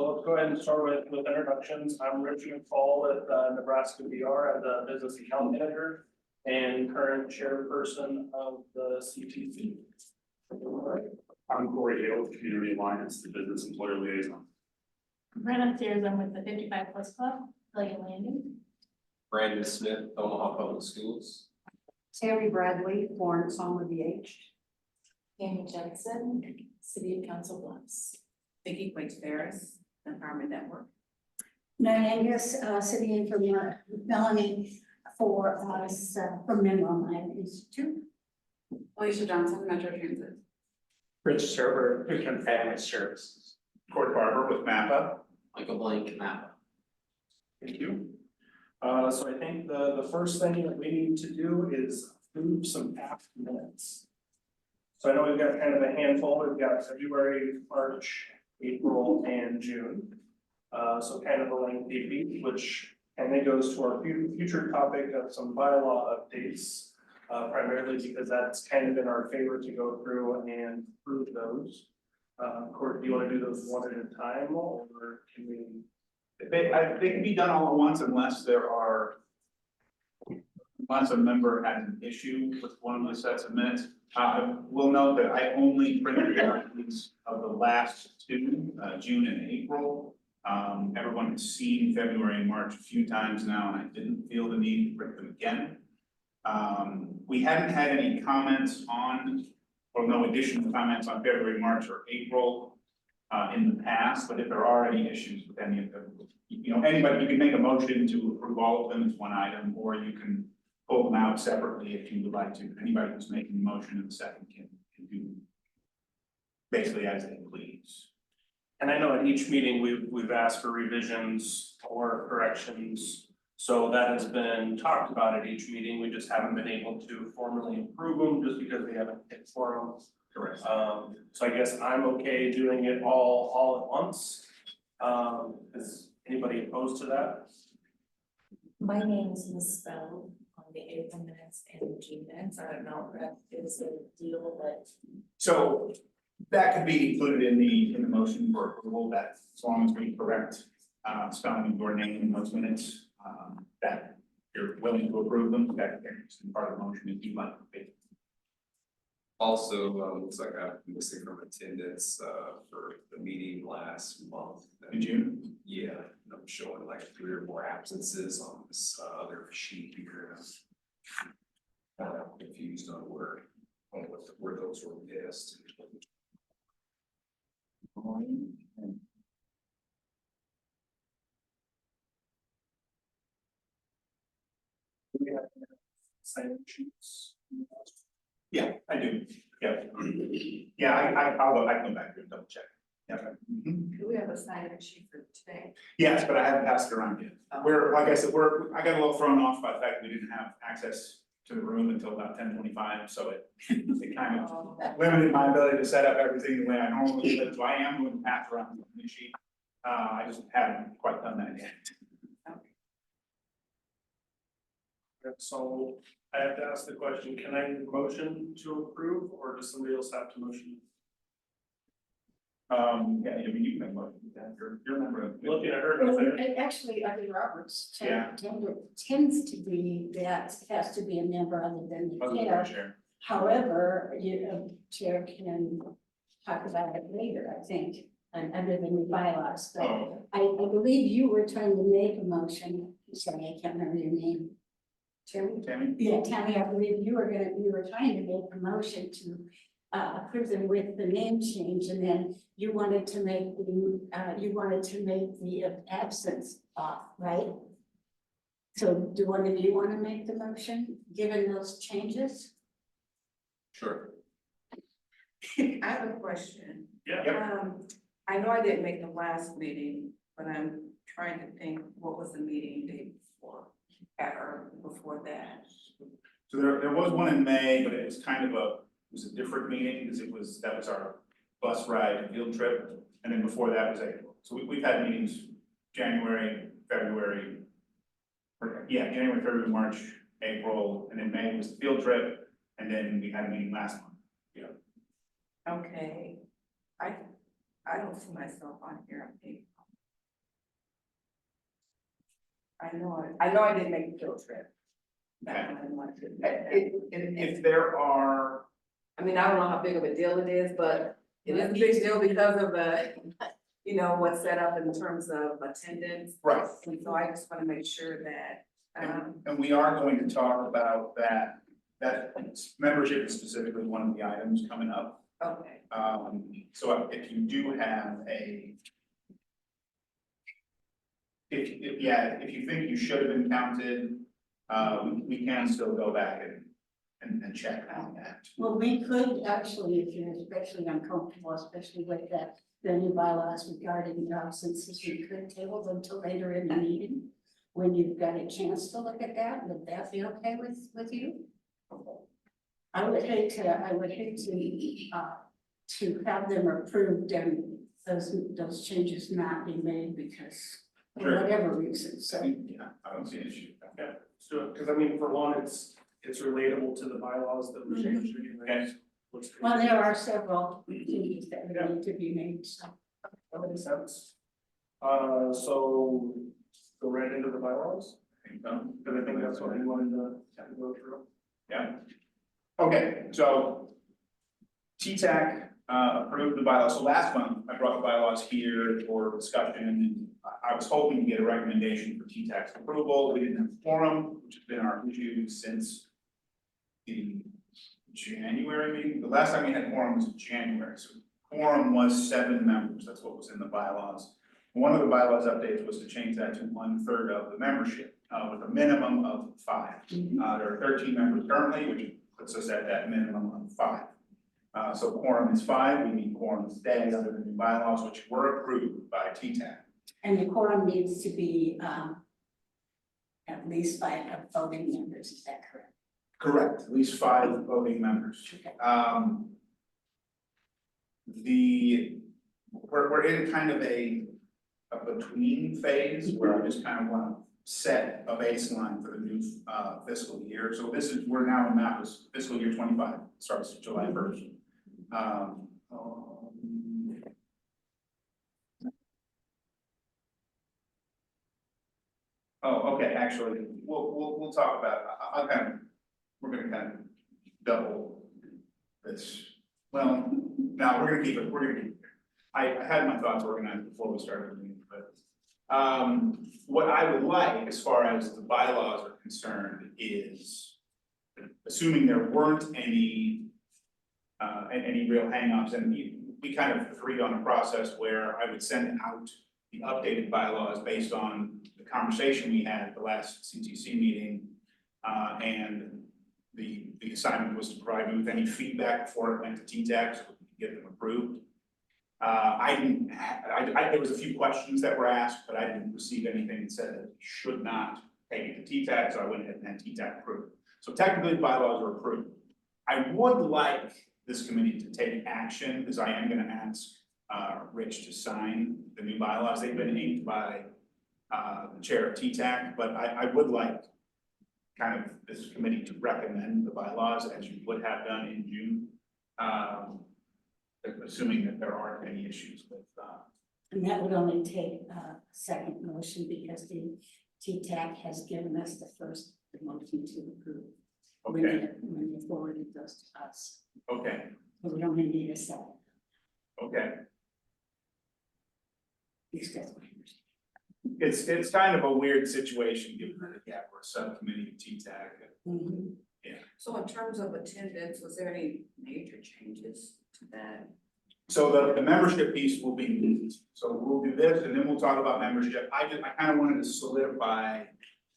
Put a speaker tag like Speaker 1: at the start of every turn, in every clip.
Speaker 1: So let's go ahead and start with introductions. I'm Richard McFall with Nebraska BR as a business account manager and current chairperson of the CTC.
Speaker 2: I'm Corey Hale with Community Alliance, the business employer liaison.
Speaker 3: Right upstairs, I'm with the 55 Plus Club, William Landing.
Speaker 4: Brandon Smith, Omaha Public Schools.
Speaker 5: Tammy Bradley, Florence on with the H.
Speaker 6: Amy Jensen, City of Council Bluffs.
Speaker 7: Vicki Quates Ferris, Empowerment Network.
Speaker 5: Mary Angus, City for Melanie for us from Mineral Land Institute.
Speaker 7: Alicia Johnson, Metro Transit.
Speaker 8: Rich Serber, Freakin' Family Services.
Speaker 2: Court Barber with MAPA.
Speaker 4: Michael Blank, MAPA.
Speaker 1: Thank you. So I think the first thing that we need to do is approve some past minutes. So I know we've got kind of a handful. We've got February, March, April, and June. So kind of a lengthy week, which kind of goes to our future topic of some bylaw updates. Primarily because that's kind of in our favor to go through and approve those. Court, do you want to do those one at a time, or can we?
Speaker 2: They can be done all at once unless a member has an issue with one of the sets of minutes. We'll note that I only printed copies of the last two, June and April. Everyone has seen February and March a few times now, and I didn't feel the need to print them again. We hadn't had any comments on, or no additional comments on February, March, or April in the past, but if there are any issues with any of them, anybody, you can make a motion to approve all of them as one item, or you can pull them out separately if you would like to. Anybody who's making the motion in the second can do basically as they please.
Speaker 1: And I know at each meeting, we've asked for revisions or corrections. So that has been talked about at each meeting. We just haven't been able to formally approve them just because we haven't hit quorum.
Speaker 2: Correct.
Speaker 1: So I guess I'm okay doing it all at once. Is anybody opposed to that?
Speaker 6: My name is misspelled on the April minutes and the June minutes. I don't know if that is a deal, but.
Speaker 2: So that could be included in the motion for approval, that as long as we correct spelling of your name in those minutes, that you're willing to approve them, that is part of the motion if you'd like to be.
Speaker 4: Also, looks like I'm missing from attendance for the meeting last month.
Speaker 2: In June?
Speaker 4: Yeah, and I'm showing like 3 or more absences on this other sheet here. I'm confused on where those were missed.
Speaker 1: Do we have sign sheets?
Speaker 2: Yeah, I do. Yeah. Yeah, I'll go back here and double check. Yeah. Mhm.
Speaker 7: Do we have a sign-in sheet for today?
Speaker 2: Yes, but I haven't passed it around yet. Like I said, I got a little thrown off by the fact that we didn't have access to the room until about 10:25, so it kind of limited my ability to set up everything the way I normally do. So I am going to pass around the sheet. I just haven't quite done that yet.
Speaker 1: So I have to ask the question, can I motion to approve, or does somebody else have to motion?
Speaker 2: Yeah, I mean, you can make a motion with that. You're a member of.
Speaker 1: Looking at her, up there.
Speaker 5: Actually, under Roberts,
Speaker 2: Yeah.
Speaker 5: tends to be that has to be a member other than the chair.
Speaker 2: Chair.
Speaker 5: However, chair can talk about it later, I think, under the new bylaws, but
Speaker 2: Oh,
Speaker 5: I believe you were trying to make a motion, sorry, I can't remember your name.
Speaker 2: Tammy?
Speaker 5: Yeah, Tammy, I believe you were trying to make a motion to approve them with the name change, and then you wanted to make the absence off, right? So do one of you want to make the motion, given those changes?
Speaker 4: Sure.
Speaker 7: I have a question.
Speaker 1: Yeah.
Speaker 7: I know I didn't make the last meeting, but I'm trying to think, what was the meeting date before, or before that?
Speaker 2: So there was one in May, but it was kind of it was a different meeting because that was our bus ride field trip. And then before that was April. So we've had meetings January, February, January, February, March, April, and then May was the field trip. And then we had a meeting last month. Yeah.
Speaker 7: Okay, I don't see myself on here. I know I didn't make the field trip.
Speaker 2: Okay.
Speaker 7: I didn't want to.
Speaker 2: And if there are,
Speaker 7: I mean, I don't know how big of a deal it is, but it is a big deal because of the, you know, what's set up in terms of attendance.
Speaker 2: right,
Speaker 7: And so I just wanna make sure that,
Speaker 2: and we are going to talk about that membership is specifically one of the items coming up.
Speaker 7: okay,
Speaker 2: So if you do have if you think you should have been counted, we can still go back and check on that.
Speaker 5: Well, we could actually, if you're especially uncomfortable, especially with the new bylaws regarding absences, we could table them till later in the meeting. When you've got a chance to look at that, would that be okay with you? I would hate to have them approved and those changes not be made because for
Speaker 2: Sure.
Speaker 5: whatever reason, so.
Speaker 2: Yeah, I don't see an issue.
Speaker 1: Yeah, so, because I mean, for one, it's relatable to the bylaws that were changed.
Speaker 2: Okay.
Speaker 5: Well, there are several changes that would need to be made, so.
Speaker 1: That makes sense. So go right into the bylaws, because I think that's what we wanted to go through.
Speaker 2: Yeah. Okay, so TTAC approved the bylaws. So last month, I brought the bylaws here for discussion, and I was hoping to get a recommendation for TTAC's approval. We didn't have a quorum, which has been our issue since the January meeting. The last time we had quorum was in January, so quorum was 7 members. That's what was in the bylaws. One of the bylaws updates was to change that to 1/3 of the membership, with a minimum of 5. There are 13 members currently, which puts us at that minimum of 5. So quorum is 5, we need quorum today under the new bylaws, which were approved by TTAC.
Speaker 5: And the quorum needs to be at least 5 voting members, is that correct?
Speaker 2: Correct, at least 5 voting members.
Speaker 5: Okay.
Speaker 2: We're in kind of a between phase where I just kind of want to set a baseline for the new fiscal year. So we're now in MAPA's fiscal year 25, starts July 1st. Oh, okay, actually, we'll talk about, we're gonna kind of double this. Well, no, we're gonna keep it, I had my thoughts organized before we started the meeting, but what I would like, as far as the bylaws are concerned, is assuming there weren't any real hangups, and we kind of agreed on a process where I would send out the updated bylaws based on the conversation we had at the last CTC meeting, and the assignment was to provide me with any feedback before it went to TTAC, so we could get them approved. There was a few questions that were asked, but I didn't receive anything that said that we should not take it to TTAC, so I went ahead and had TTAC approved. So technically, the bylaws are approved. I would like this committee to take action, because I am gonna ask Rich to sign the new bylaws. They've been inked by the chair of TTAC, but I would like kind of this committee to recommend the bylaws as you would have done in June. Assuming that there aren't any issues with
Speaker 5: And that would only take a second motion because the TTAC has given us the first motion to approve.
Speaker 2: Okay,
Speaker 5: When they forwarded those to us,
Speaker 2: okay,
Speaker 5: we only need a second.
Speaker 2: okay.
Speaker 5: At least that's what I understand.
Speaker 2: It's kind of a weird situation, given that, yeah, we're a subcommittee of TTAC.
Speaker 5: Mhm.
Speaker 7: so in terms of attendance, was there any major changes to that?
Speaker 2: So the membership piece will be moved. So we'll do this, and then we'll talk about membership. I kind of wanted to solidify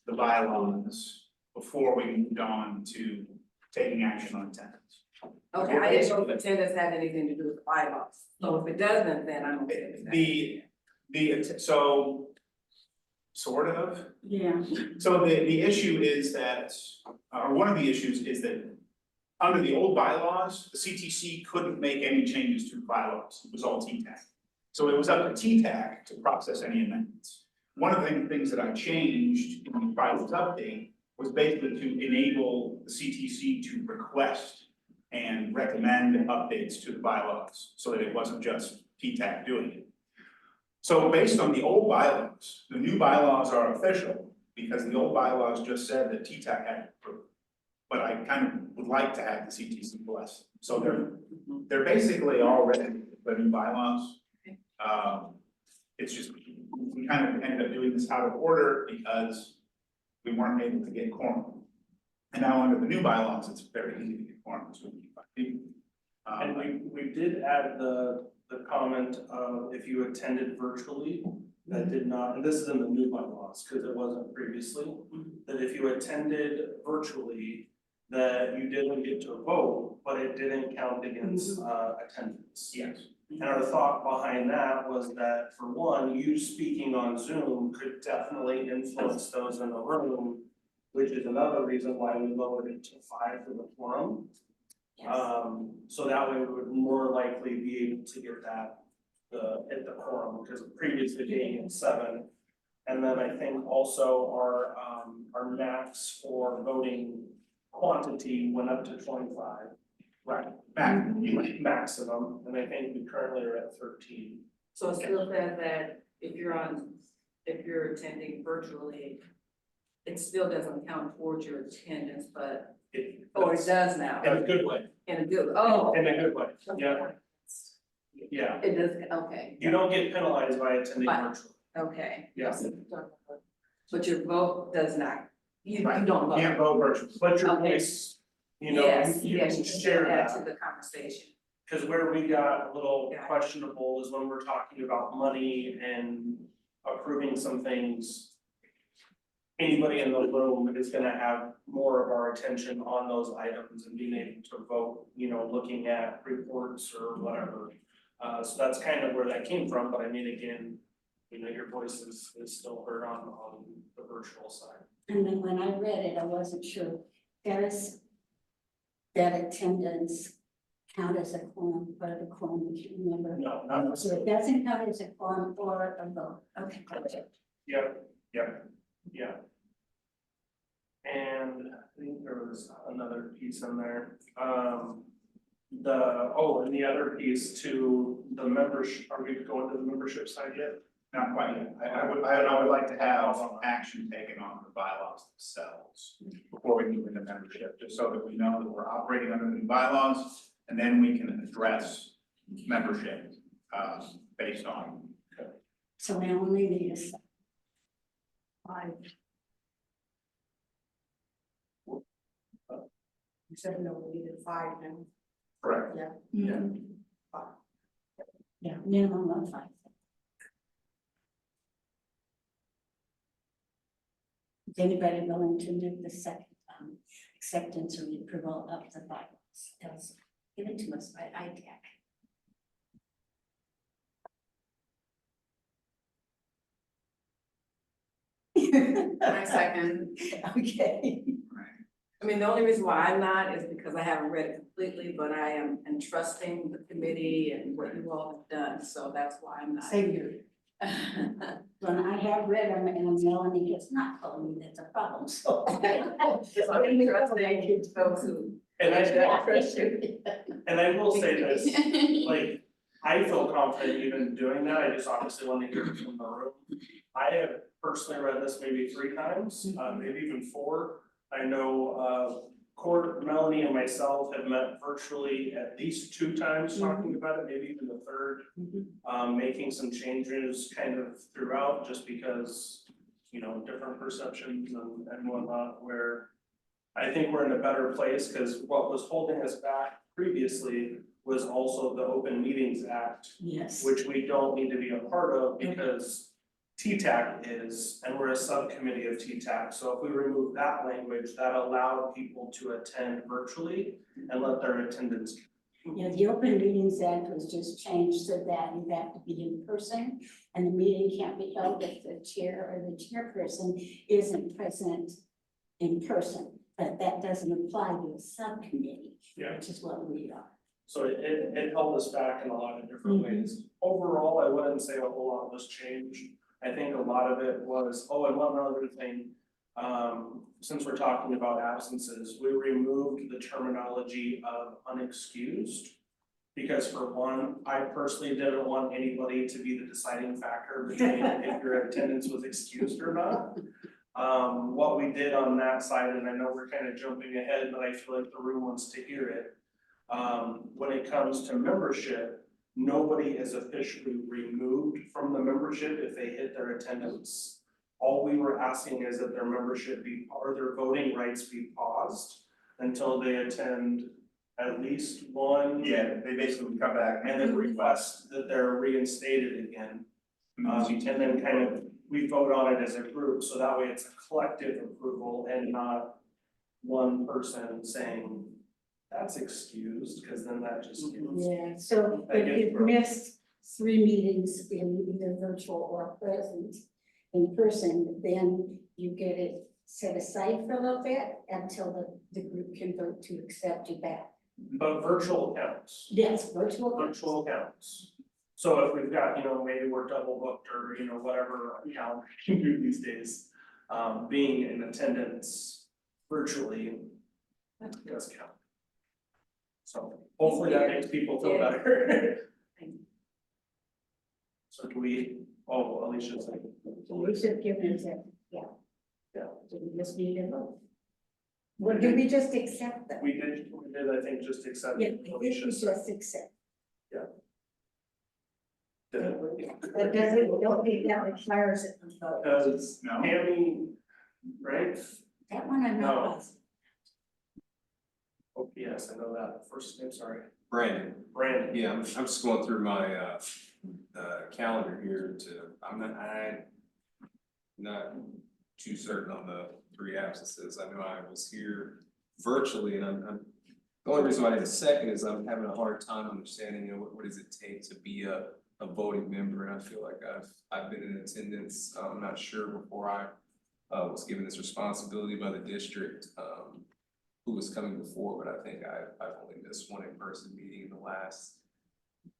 Speaker 2: the bylaws before we moved on to taking action on attendance.
Speaker 7: Okay, I didn't know if attendance had anything to do with the bylaws, so if it doesn't, then I'm okay with that.
Speaker 2: So sort of.
Speaker 5: Yeah,
Speaker 2: So the issue is that, or one of the issues is that under the old bylaws, the CTC couldn't make any changes to the bylaws. It was all TTAC. So it was up to TTAC to process any amendments. One of the things that I changed in the bylaws update was basically to enable the CTC to request and recommend updates to the bylaws so that it wasn't just TTAC doing it. So based on the old bylaws, the new bylaws are official, because the old bylaws just said that TTAC had to approve. But I kind of would like to have the CTC bless, so they're basically already the new bylaws. It's just, we kind of ended up doing this out of order because we weren't able to get quorum. And now under the new bylaws, it's very easy to get quorum, so we can find people.
Speaker 1: And we did add the comment of if you attended virtually, that did not, and this is in the new bylaws, because it wasn't previously, that if you attended virtually, that you didn't get to vote, but it didn't count against attendance.
Speaker 2: Yes.
Speaker 1: And our thought behind that was that, for one, you speaking on Zoom could definitely influence those in the room, which is another reason why we lowered it to 5 for the quorum. So that way we would more likely be able to get that, hit the quorum, because previously being at 7. And then I think also our max for voting quantity went up to 25.
Speaker 2: Right.
Speaker 1: Maximum, and I think we currently are at 13.
Speaker 7: So it still says that if you're attending virtually, it still doesn't count towards your attendance, but, it does now.
Speaker 1: In a good way.
Speaker 7: In a good, oh.
Speaker 1: In a good way, yeah. Yeah,
Speaker 7: It does, okay.
Speaker 1: you don't get penalized by attending
Speaker 7: Right.
Speaker 1: virtually.
Speaker 7: Okay.
Speaker 1: Yes.
Speaker 7: But your vote does not, you don't vote.
Speaker 2: Can't vote virtually.
Speaker 1: But your
Speaker 7: Okay.
Speaker 1: voice, you know,
Speaker 7: Yes,
Speaker 1: you
Speaker 7: yes,
Speaker 1: can
Speaker 7: you
Speaker 1: share
Speaker 7: can add
Speaker 1: that.
Speaker 7: to the conversation.
Speaker 1: Cause where we got a little
Speaker 7: Yeah.
Speaker 1: questionable is when we're talking about money and approving some things. Anybody in the room is gonna have more of our attention on those items and being able to vote, you know, looking at reports or whatever. So that's kind of where that came from, but I mean, again, you know, your voice is still heard on the virtual side.
Speaker 5: And then when I read it, I wasn't sure, does that attendance count as a quorum, part of the quorum, if you remember?
Speaker 1: No, not
Speaker 5: So it doesn't count as a quorum or a vote, okay, gotcha.
Speaker 1: Yeah. And I think there was another piece in there, and the other piece to the membership, are we going to the membership side yet?
Speaker 2: Not quite yet. I would like to have action taken on the bylaws themselves before we move into membership, just so that we know that we're operating under the new bylaws, and then we can address membership, based on.
Speaker 5: So we only need a second.
Speaker 7: You said no, we needed 5 now.
Speaker 2: Correct.
Speaker 1: Yeah.
Speaker 5: Yeah, minimum of 5. Is anybody willing to move the second acceptance or approval of the bylaws? That was given to us by ITAC.
Speaker 7: I second.
Speaker 5: Okay.
Speaker 7: I mean, the only reason why I'm not is because I haven't read it completely, but I am entrusting the committee and what you all have done, so that's why I'm not.
Speaker 5: Same here. When I have read them and Melanie has not told me that's a problem, so.
Speaker 7: So I'm entrusting those who.
Speaker 1: And
Speaker 5: Yeah.
Speaker 1: and I will say this, like, I feel confident even doing that, I just obviously want to hear it from the room. I have personally read this maybe 3 times, maybe even 4. I know, Melanie and myself have met virtually at least 2 times talking about it, maybe even the 3rd. Making some changes kind of throughout, just because, you know, different perceptions and whatnot, where I think we're in a better place, because what was holding us back previously was also the Open Meetings Act,
Speaker 5: Yes.
Speaker 1: which we don't need to be a part of because TTAC is, and we're a subcommittee of TTAC. So if we remove that language, that allowed people to attend virtually and let their attendance.
Speaker 5: Yeah, the Open Meetings Act was just changed so that you have to be in person and the meeting can't be held if the chair or the chairperson isn't present in person. But that doesn't apply to a subcommittee, which is what we are.
Speaker 1: So it held us back in a lot of different ways. Overall, I wouldn't say a whole lot was changed. I think a lot of it was, and one other thing, since we're talking about absences, we removed the terminology of unexcused. Because for one, I personally didn't want anybody to be the deciding factor between if your attendance was excused or not. What we did on that side, and I know we're kind of jumping ahead, but I feel like the room wants to hear it. When it comes to membership, nobody is officially removed from the membership if they hit their attendance. All we were asking is that their membership be, or their voting rights be paused until they attend at least one.
Speaker 2: Yeah, they basically come back
Speaker 1: And then request that they're reinstated again. And then kind of, we vote on it as a group, so that way it's a collective approval and not one person saying, that's excused, because then that just gets.
Speaker 5: Yeah, so
Speaker 1: I
Speaker 5: if
Speaker 1: get
Speaker 5: you've
Speaker 1: broke.
Speaker 5: missed 3 meetings in either virtual or present in person, then you get it set aside for a little bit until the group can vote to accept you back.
Speaker 1: But virtual counts.
Speaker 5: Yes, virtual.
Speaker 1: Virtual counts. So if we've got, maybe we're double booked or, whatever calendar you do these days, being in attendance virtually does count. So hopefully that makes people feel better. So do we, Alicia's like.
Speaker 5: So we should give it a, yeah.
Speaker 1: Yeah.
Speaker 5: So we just need a vote. Well, do we just accept them?
Speaker 1: We did, I think, just accept
Speaker 5: Yeah, I think we
Speaker 1: Alicia's.
Speaker 5: just accept.
Speaker 1: Did it?
Speaker 5: But doesn't, don't think that requires it to vote.
Speaker 1: Because
Speaker 2: No.
Speaker 1: Tammy, right?
Speaker 5: That one I'm
Speaker 1: No.
Speaker 5: not positive.
Speaker 1: Oh, yes, I know that. First name, sorry.
Speaker 4: Brandon,
Speaker 1: Brandon.
Speaker 4: yeah, I'm just going through my calendar here I'm not too certain on the 3 absences. I know I was here virtually and I'm the only reason why I need a second is I'm having a hard time understanding, what does it take to be a voting member, and I feel like I've been in attendance, I'm not sure before I was given this responsibility by the district, who was coming before, but I think I've only missed one in-person meeting in the last.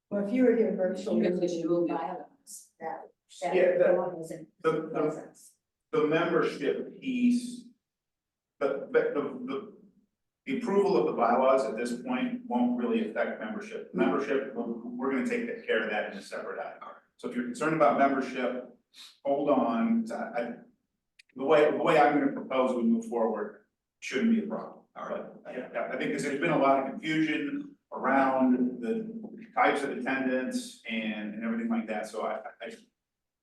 Speaker 5: Well, if you were here virtually,
Speaker 7: You
Speaker 5: then
Speaker 7: could
Speaker 5: you
Speaker 7: do
Speaker 5: would
Speaker 7: it.
Speaker 5: violence that.
Speaker 2: Yeah, that-
Speaker 5: one was in
Speaker 2: the-
Speaker 5: presence.
Speaker 2: The membership piece, the approval of the bylaws at this point won't really affect membership. Membership, we're gonna take care of that in a separate item. So if you're concerned about membership, hold on, 'cause the way I'm gonna propose we move forward shouldn't be a problem. All right. I think because there's been a lot of confusion around the types of attendance and everything like that, so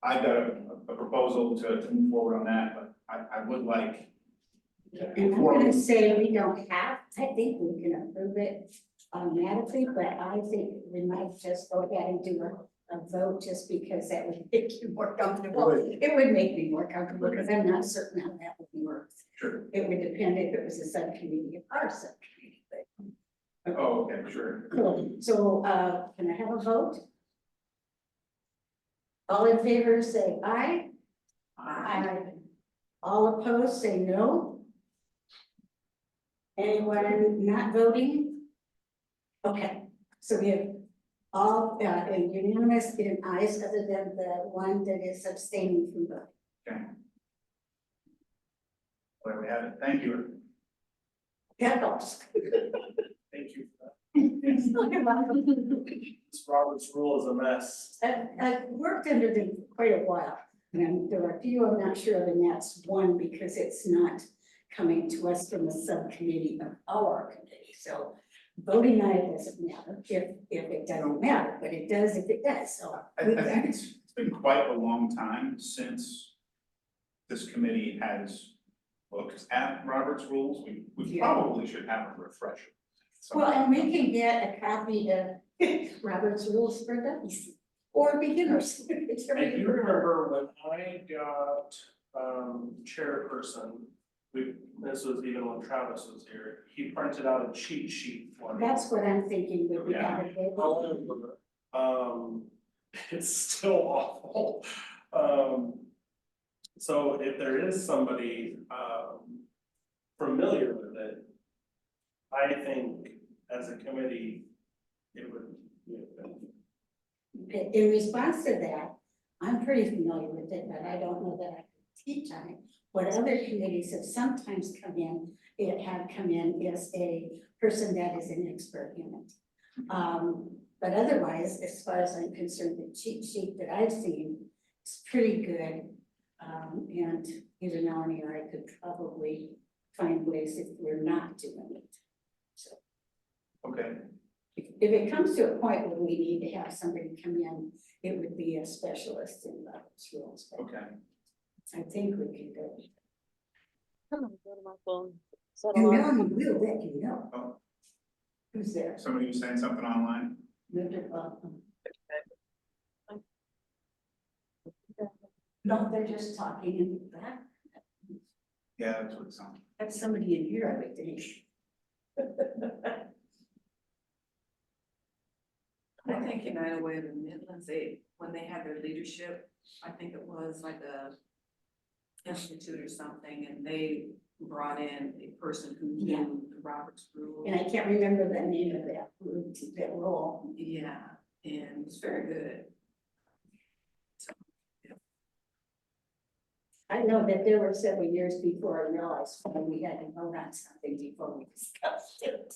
Speaker 2: I've got a proposal to move forward on that, but I would like.
Speaker 5: And I'm gonna say we don't have, I think we can approve it automatically, but I think we might just go ahead and do a vote just because that would make you more comfortable. It would make me more comfortable because I'm not certain how that would work.
Speaker 2: Sure.
Speaker 5: It would depend if it was a subcommittee of our subcommittee, but.
Speaker 2: Oh, okay, sure.
Speaker 5: Cool, so, can I have a vote? All in favor, say aye. Aye. All opposed, say no. Anyone not voting? Okay, so we have all, unanimous in ayes other than the one that is abstaining from voting.
Speaker 2: Okay. There we have it, thank you.
Speaker 5: That helps.
Speaker 1: Thank you for that. This Robert's rule is a mess.
Speaker 5: I've worked under them for quite a while, and there are a few I'm not sure of, and that's one because it's not coming to us from a subcommittee of our committee, so voting aye doesn't matter if it doesn't matter, but it does if it does, so.
Speaker 2: I think it's been quite a long time since this committee has looked at Robert's rules. We
Speaker 5: Yeah.
Speaker 2: probably should have a refresher.
Speaker 5: Well, and we can get a copy of Robert's rules for dummies or beginners. whichever
Speaker 1: I do
Speaker 5: you prefer.
Speaker 1: remember when I got chairperson, this was even when Travis was here, he printed out a cheat sheet for me.
Speaker 5: That's what I'm thinking would be
Speaker 2: Yeah.
Speaker 5: adequate.
Speaker 1: It's still awful. So if there is somebody familiar with it, I think as a committee, it would be a benefit.
Speaker 5: In response to that, I'm pretty familiar with it, but I don't know that I can teach on it. What other committees have sometimes come in is a person that is an expert in it. But otherwise, as far as I'm concerned, the cheat sheet that I've seen is pretty good. And either Melanie or I could probably find ways if we're not doing it. So
Speaker 2: Okay,
Speaker 5: if it comes to a point where we need to have somebody come in, it would be a specialist in those rules. But
Speaker 2: okay.
Speaker 5: I think we can go.
Speaker 9: I'm gonna go to my phone. Set
Speaker 5: And
Speaker 9: alarm.
Speaker 5: Melanie will let you know.
Speaker 2: Oh.
Speaker 5: Who's there?
Speaker 2: Somebody was saying something online?
Speaker 5: No, they're just talking in the back.
Speaker 2: Yeah, that's what it sounded.
Speaker 5: That's somebody in here, I would think.
Speaker 7: I think United Way of the Midlands, when they had their leadership, I think it was like a institute or something, and they brought in a person who
Speaker 5: Yeah.
Speaker 7: knew the Roberts rule.
Speaker 5: And I can't remember the name of that group, that role.
Speaker 7: Yeah, and it's very good.
Speaker 5: I know that there were several years before I realized when we had to vote on something before we discussed it.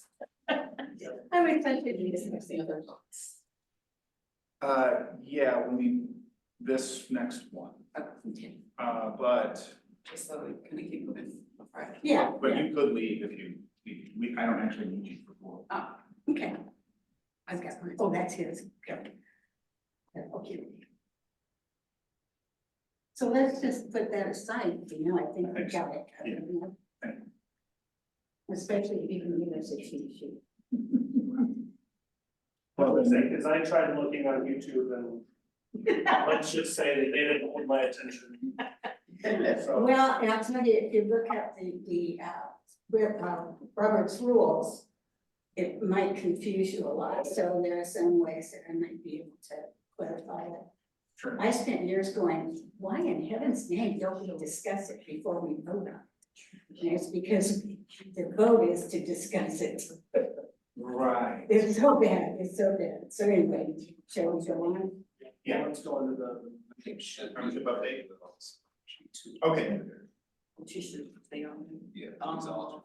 Speaker 5: I was such a discuss the other votes.
Speaker 2: Yeah, this next one, but,
Speaker 7: Just so we can keep moving. Right.
Speaker 5: Yeah,
Speaker 2: but you could leave if I don't actually need you for 4.
Speaker 5: okay. I've got one. Oh, that's his. Okay. Okay. So let's just put that aside, I think we got it. covered, you know? Especially even you as a cheat sheet.
Speaker 1: Well, as I tried looking on YouTube and let's just say that they didn't hold my attention. So,
Speaker 5: Well, and I'll tell you, if you look at Robert's rules, it might confuse you a lot, so there are some ways that I might be able to clarify it.
Speaker 2: Sure.
Speaker 5: I spent years going, why in heaven's name don't we discuss it before we vote on it? And it's because the vote is to discuss it.
Speaker 2: Right.
Speaker 5: It's so bad, it's so bad. So anyway, shall we go on?
Speaker 2: Yeah.
Speaker 1: let's go into the.
Speaker 4: I think should
Speaker 2: Membership update?
Speaker 4: be.
Speaker 2: Okay.
Speaker 7: She should stay on.
Speaker 4: Yeah,
Speaker 7: Um,
Speaker 4: exhaustion.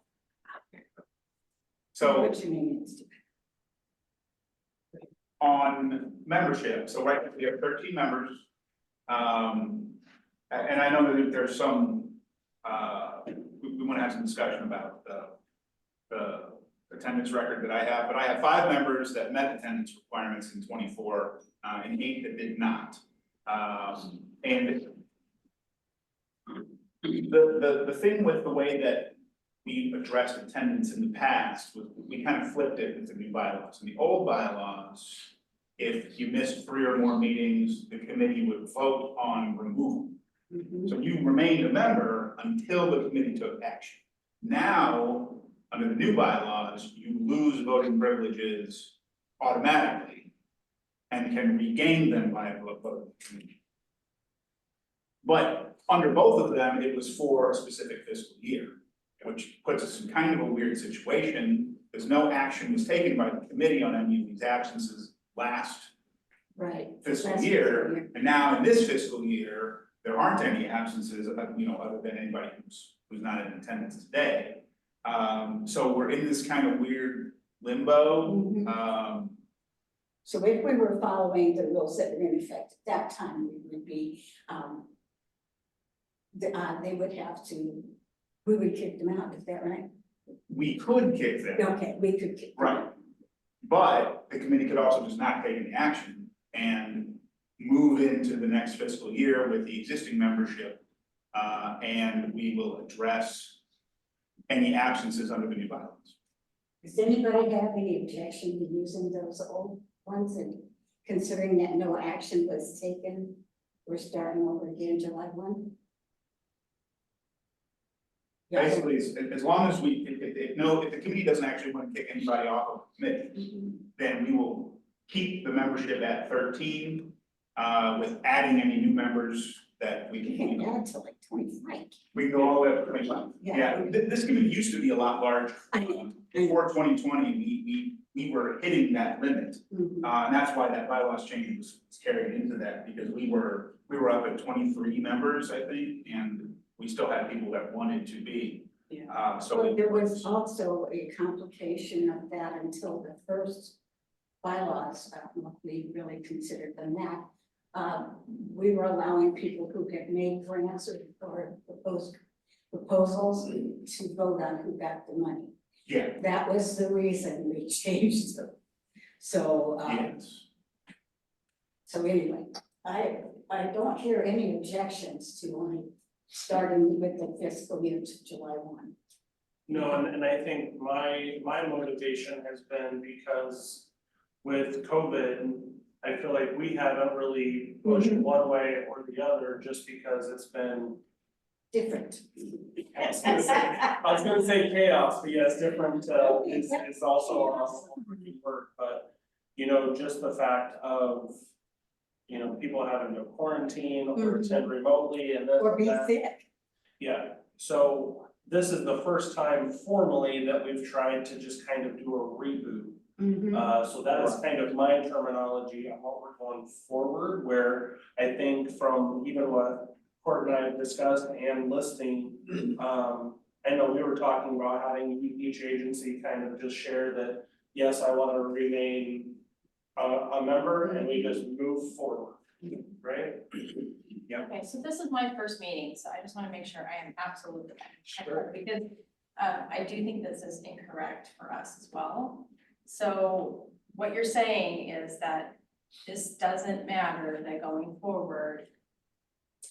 Speaker 2: So
Speaker 5: What's your name?
Speaker 2: on membership, so right, we have 13 members. And I know that there's some, we want to have some discussion about the attendance record that I have, but I have 5 members that met attendance requirements in 24, and 8 that did not. And the thing with the way that we addressed attendance in the past was we kind of flipped it with the new bylaws. In the old bylaws, if you missed 3 or more meetings, the committee would vote on removal.
Speaker 5: Mhm.
Speaker 2: So you remained a member until the committee took action. Now, under the new bylaws, you lose voting privileges automatically and can regain them by a vote of the committee. But under both of them, it was for a specific fiscal year, which puts us in kind of a weird situation, because no action was taken by the committee on any of these absences last
Speaker 5: Right.
Speaker 2: fiscal
Speaker 5: Last
Speaker 2: year.
Speaker 5: fiscal year.
Speaker 2: And now in this fiscal year, there aren't any absences, other than anybody who's not in attendance today. So we're in this kind of weird limbo.
Speaker 5: Mhm. So if we were following the rules that were in effect at that time, we would be, they would have to, we would kick them out, is that right?
Speaker 2: We could kick them,
Speaker 5: Okay, we could kick them
Speaker 2: right?
Speaker 5: out.
Speaker 2: But the committee could also just not take any action and move into the next fiscal year with the existing membership. And we will address any absences under the new bylaws.
Speaker 5: Does anybody have any objection to using those old ones, and considering that no action was taken, we're starting over again July 1?
Speaker 2: Basically, as long as if the committee doesn't actually want to kick anybody off of the committee,
Speaker 5: Mhm.
Speaker 2: then we will keep the membership at 13, with adding any new members that we
Speaker 5: You
Speaker 2: can,
Speaker 5: can add to like 25.
Speaker 2: we can go all the way up to 25.
Speaker 5: Yeah.
Speaker 2: Yeah, this committee used to be a lot larger.
Speaker 5: I know.
Speaker 2: Before 2020, we were hitting that limit,
Speaker 5: Mhm.
Speaker 2: and that's why that bylaws change was carried into that, because we were up at 23 members, I think, and we still had people that wanted to be.
Speaker 7: Yeah.
Speaker 2: So
Speaker 5: Well, there was also a complication of that until the first bylaws, we really considered them that. we were allowing people who had made grants or proposed proposals to vote on who got the money.
Speaker 2: Yeah,
Speaker 5: That was the reason we changed them. So,
Speaker 2: yes.
Speaker 5: so anyway, I don't hear any objections to only starting with the fiscal year to July 1.
Speaker 1: No, and I think my motivation has been because with COVID, I feel like we haven't really pushed one way or the other just because it's been.
Speaker 5: Different.
Speaker 1: I was gonna say chaos, but yes, different, is also a word, but, you know, just the fact of, you know, people having to quarantine or attend remotely and this
Speaker 5: Or be
Speaker 1: and that.
Speaker 5: sick.
Speaker 1: Yeah, so this is the first time formally that we've tried to just kind of do a reboot. So that is kind of my terminology on what we're going forward, where I think from even what Court and I have discussed and listing, I know we were talking about having each agency kind of just share that, yes, I want to remain a member and we just move forward, right?
Speaker 3: Okay, so this is my first meeting, so I just wanna make sure I am absolutely
Speaker 1: Sure.
Speaker 3: because I do think this is incorrect for us as well. So what you're saying is that this doesn't matter, that going forward.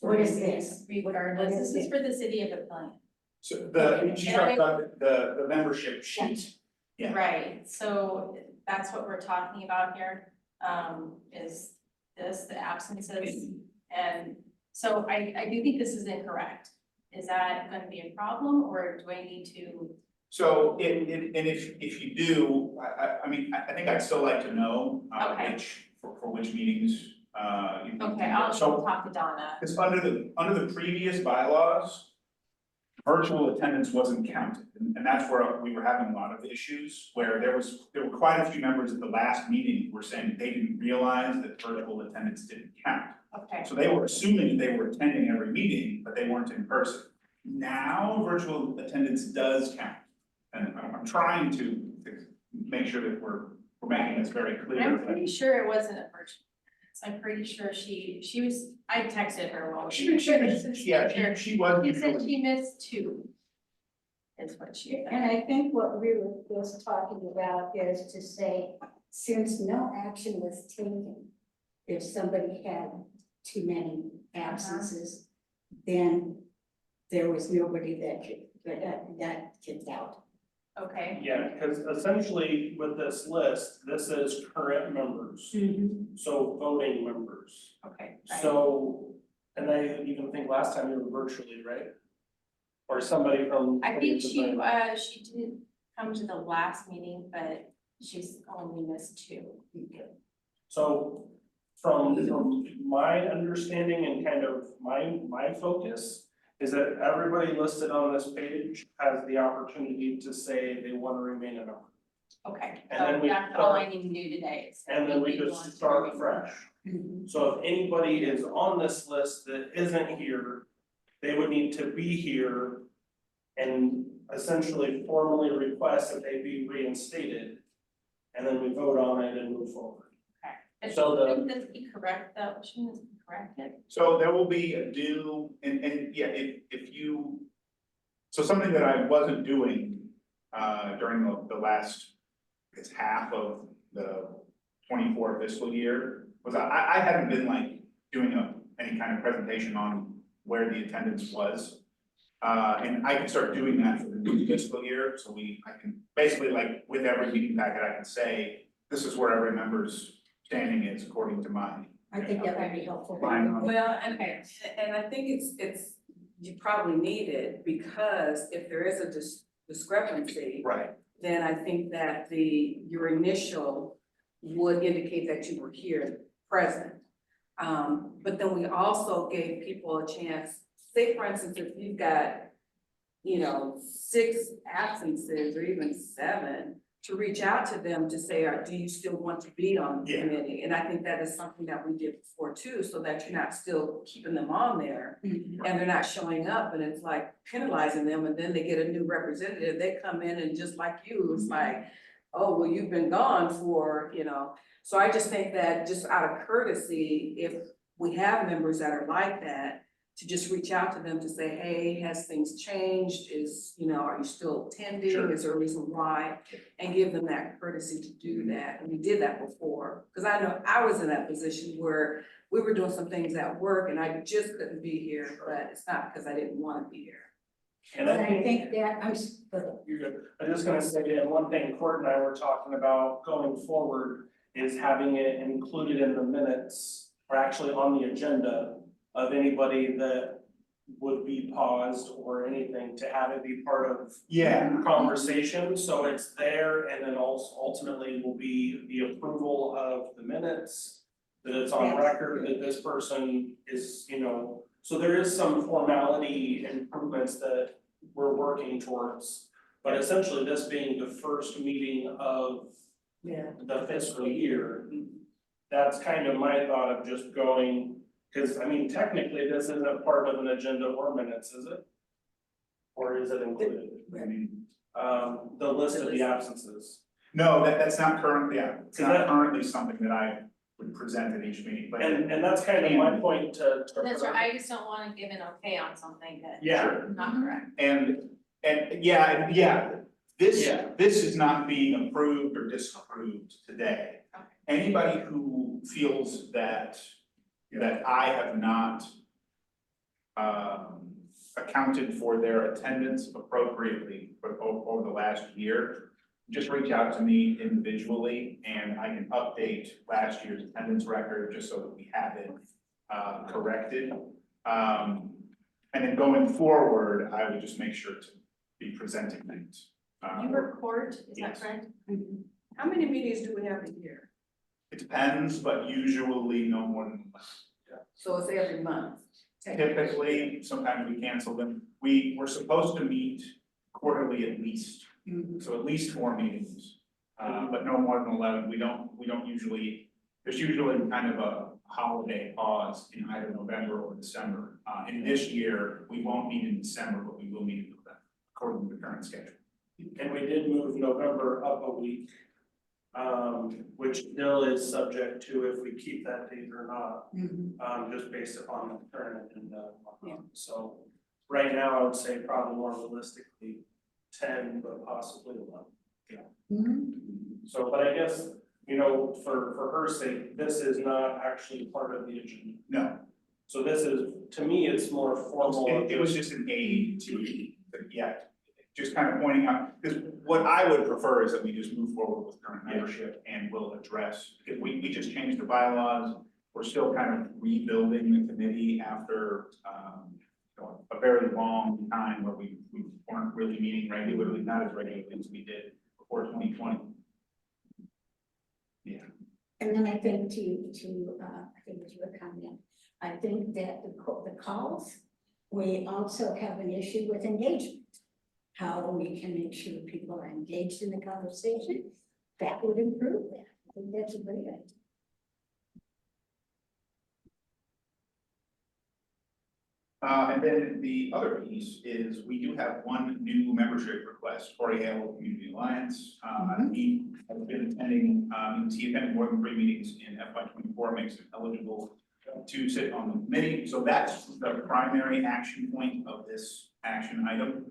Speaker 5: What is this?
Speaker 3: Regardless,
Speaker 5: What is
Speaker 3: this is for the city of Papillion.
Speaker 2: So she's talking about the membership sheet. Yeah.
Speaker 3: Right, so that's what we're talking about here, is this, the absences. And so I do think this is incorrect. Is that gonna be a problem, or do I need to?
Speaker 2: So if you do, I mean, I think I'd still like to know,
Speaker 3: Okay.
Speaker 2: for which meetings, you think.
Speaker 3: Okay, I'll
Speaker 2: So,
Speaker 3: talk to Donna.
Speaker 2: because under the previous bylaws, virtual attendance wasn't counted, and that's where we were having a lot of issues, where there were quite a few members at the last meeting who were saying that they didn't realize that virtual attendance didn't count.
Speaker 3: Okay,
Speaker 2: So they were assuming that they were attending every meeting, but they weren't in person. Now, virtual attendance does count, and I'm trying to make sure that we're making this very clear.
Speaker 3: I'm pretty sure it wasn't a virtual. So I'm pretty sure she was, I texted her while.
Speaker 2: She was, yeah, she was.
Speaker 3: She said she missed 2. Is what she said.
Speaker 5: And I think what we were just talking about is to say, since no action was taken, if somebody had too many absences, then there was nobody that got kicked out.
Speaker 3: Okay,
Speaker 1: Yeah, because essentially with this list, this is current members, so voting members.
Speaker 3: okay. Right.
Speaker 1: So, and I even think last time you were virtually, right? Or somebody from.
Speaker 3: I think she didn't come to the last meeting, but she's only missed 2.
Speaker 1: So from my understanding and kind of my focus is that everybody listed on this page has the opportunity to say they want to remain a member.
Speaker 3: Okay,
Speaker 1: And then
Speaker 3: so
Speaker 1: we
Speaker 3: that's all I
Speaker 1: start-
Speaker 3: need to do today. is
Speaker 1: And then we
Speaker 3: people
Speaker 1: just
Speaker 3: want to
Speaker 1: start
Speaker 3: remain.
Speaker 1: fresh. So if anybody is on this list that isn't here, they would need to be here and essentially formally request that they be reinstated. And then we vote on it and move forward.
Speaker 3: And
Speaker 1: So the-
Speaker 3: shouldn't this be correct though? Shouldn't this be corrected?
Speaker 2: So there will be a due, and yeah, if you, so something that I wasn't doing, during the last, it's half of the 24 fiscal year, was I haven't been like doing any kind of presentation on where the attendance was. And I can start doing that for the new fiscal year, so I can basically, like, with every meeting packet, I can say, this is where every member's standing is according to mine.
Speaker 5: I think that would be helpful.
Speaker 2: Fine.
Speaker 7: Well, and I think it's, you probably need it, because if there is a discrepancy,
Speaker 2: Right.
Speaker 7: then I think that your initial would indicate that you were here present. But then we also gave people a chance, say for instance, if you've got, 6 absences or even 7, to reach out to them to say, do you still want to be on the
Speaker 2: Yeah.
Speaker 7: committee? And I think that is something that we did before too, so that you're not still keeping them on there and they're not showing up, and it's like penalizing them, and then they get a new representative, they come in and just like you, it's like, oh, well, you've been gone for, So I just think that just out of courtesy, if we have members that are like that, to just reach out to them to say, hey, has things changed? Are you still attending?
Speaker 1: Sure.
Speaker 7: Is there a reason why? And give them that courtesy to do that. And we did that before, because I know I was in that position where we were doing some things at work and I just couldn't be here, but it's not because I didn't want to be here.
Speaker 1: And
Speaker 5: But
Speaker 1: I
Speaker 5: I
Speaker 1: think,
Speaker 5: think that,
Speaker 1: you're good. I'm just gonna say, and one thing Court and I were talking about going forward is having it included in the minutes, or actually on the agenda of anybody that would be paused or anything, to have it be part of conversation, so it's there, and then also ultimately will be the approval of the minutes, that it's on
Speaker 5: Yes.
Speaker 1: record that this person is, so there is some formality improvements that we're working towards. But essentially, this being the first meeting of
Speaker 7: Yeah.
Speaker 1: the fiscal year, that's kind of my thought of just going, because technically, this isn't part of an agenda or minutes, is it? Or is it included? The list of the absences.
Speaker 2: No, that's not currently, it's
Speaker 1: Is
Speaker 2: not
Speaker 1: that-
Speaker 2: currently something that I would present at each meeting, but.
Speaker 1: And that's kind of my point to.
Speaker 3: That's right, I just don't wanna give an okay on something that's
Speaker 1: Yeah.
Speaker 3: not correct.
Speaker 2: And this is not being approved or disapproved today.
Speaker 3: Okay.
Speaker 2: Anybody who feels that I have not accounted for their attendance appropriately over the last year, just reach out to me individually and I can update last year's attendance record just so that we have it corrected. And then going forward, I would just make sure to be presenting things.
Speaker 3: You report, is that
Speaker 2: yes.
Speaker 3: correct?
Speaker 7: How many meetings do we have a year?
Speaker 2: It depends, but usually no more than one.
Speaker 7: So it's every month.
Speaker 2: Typically, sometimes we cancel them. We're supposed to meet quarterly at least, so at least 4 meetings. But no more than 11. We don't usually, there's usually kind of a holiday pause in either November or December. And this year, we won't meet in December, but we will meet in November, according to the current schedule.
Speaker 1: And we did move November up a week, which still is subject to if we keep that date or not, just based upon the current agenda.
Speaker 5: Yeah.
Speaker 1: So right now, I would say probably more realistically 10, but possibly 11. So, but I guess, for her sake, this is not actually part of the agenda.
Speaker 2: No,
Speaker 1: So this is, to me, it's more formal.
Speaker 2: it was just an aid to, just kind of pointing out, because what I would prefer is that we just move forward with current membership and we'll address, because we just changed the bylaws. We're still kind of rebuilding the committee after, a very long time where we weren't really meeting regularly, not as regularly as we did before 2020. Yeah.
Speaker 5: And then I think I think it was your comment, I think that the calls, we also have an issue with engagement. How we can make sure people are engaged in the conversation, that would improve that. I think that's a great idea.
Speaker 2: And then the other piece is we do have one new membership request for Yale Community Alliance. He has been attending, he attended more than 3 meetings in FY24, makes him eligible to sit on the committee. So that's the primary action point of this action item.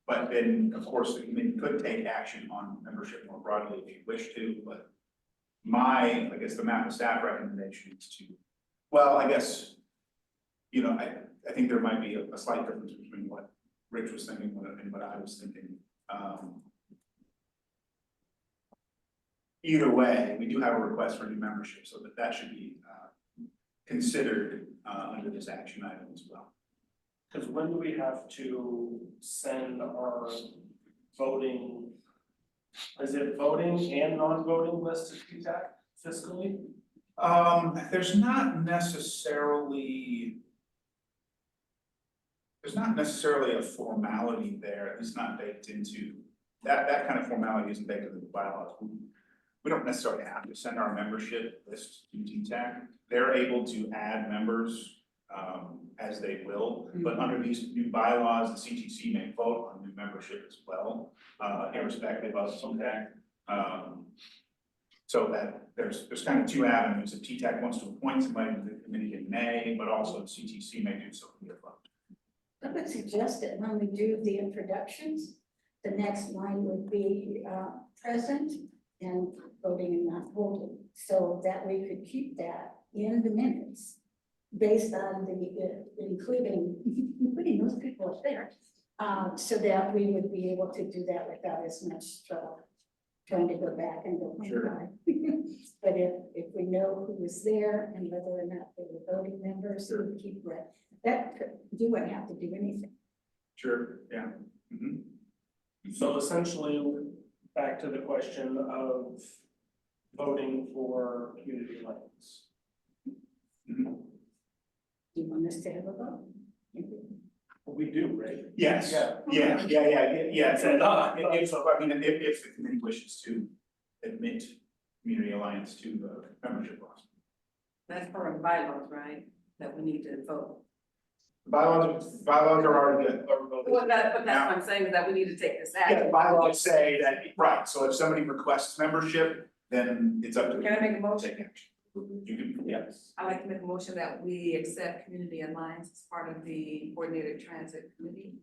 Speaker 2: But then, of course, the committee could take action on membership more broadly if you wish to, but I guess the MAPA staff recommendation is to, well, I guess, I think there might be a slight difference between what Rich was thinking and what I was thinking. Either way, we do have a request for new membership, so that should be considered under this action item as well.
Speaker 1: Because when do we have to send our voting, is it voting and non-voting list to PTAC fiscally?
Speaker 2: There's not necessarily a formality there, at least not baked into, that kind of formality isn't baked into the bylaws. We don't necessarily have to send our membership list to TTAC. They're able to add members as they will, but under these new bylaws, the CTC may vote on new membership as well, irrespective of some So that there's kind of two avenues, if TTAC wants to appoint somebody to the committee in May, but also CTC may do so via vote.
Speaker 5: I would suggest that when we do the introductions, the next line would be present and voting and not holding, so that we could keep that in the minutes based on the, including those people up there, so that we would be able to do that without as much trouble trying to go back and go.
Speaker 2: Sure.
Speaker 5: But if we know who was there and whether or not they were voting members, we would keep that. You wouldn't have to do anything.
Speaker 2: Sure, yeah. Mhm.
Speaker 1: So essentially, back to the question of voting for community alliance.
Speaker 2: Mhm.
Speaker 5: Do you want us to have a vote?
Speaker 1: We do, right?
Speaker 2: Yes,
Speaker 1: Yeah.
Speaker 2: yeah, so, I mean, if the committee wishes to admit Community Alliance to the membership process.
Speaker 7: That's for the bylaws, right, that we need to vote.
Speaker 2: Bylaws are already good.
Speaker 7: Well, that's what I'm saying, is that we need to take this
Speaker 2: Yeah,
Speaker 7: action.
Speaker 2: the bylaws say that, right, so if somebody requests membership, then it's up to.
Speaker 7: Can I make a motion?
Speaker 2: Take action. You can, yes.
Speaker 7: I'd like to make a motion that we accept Community Alliance as part of the Coordinated Transit Committee.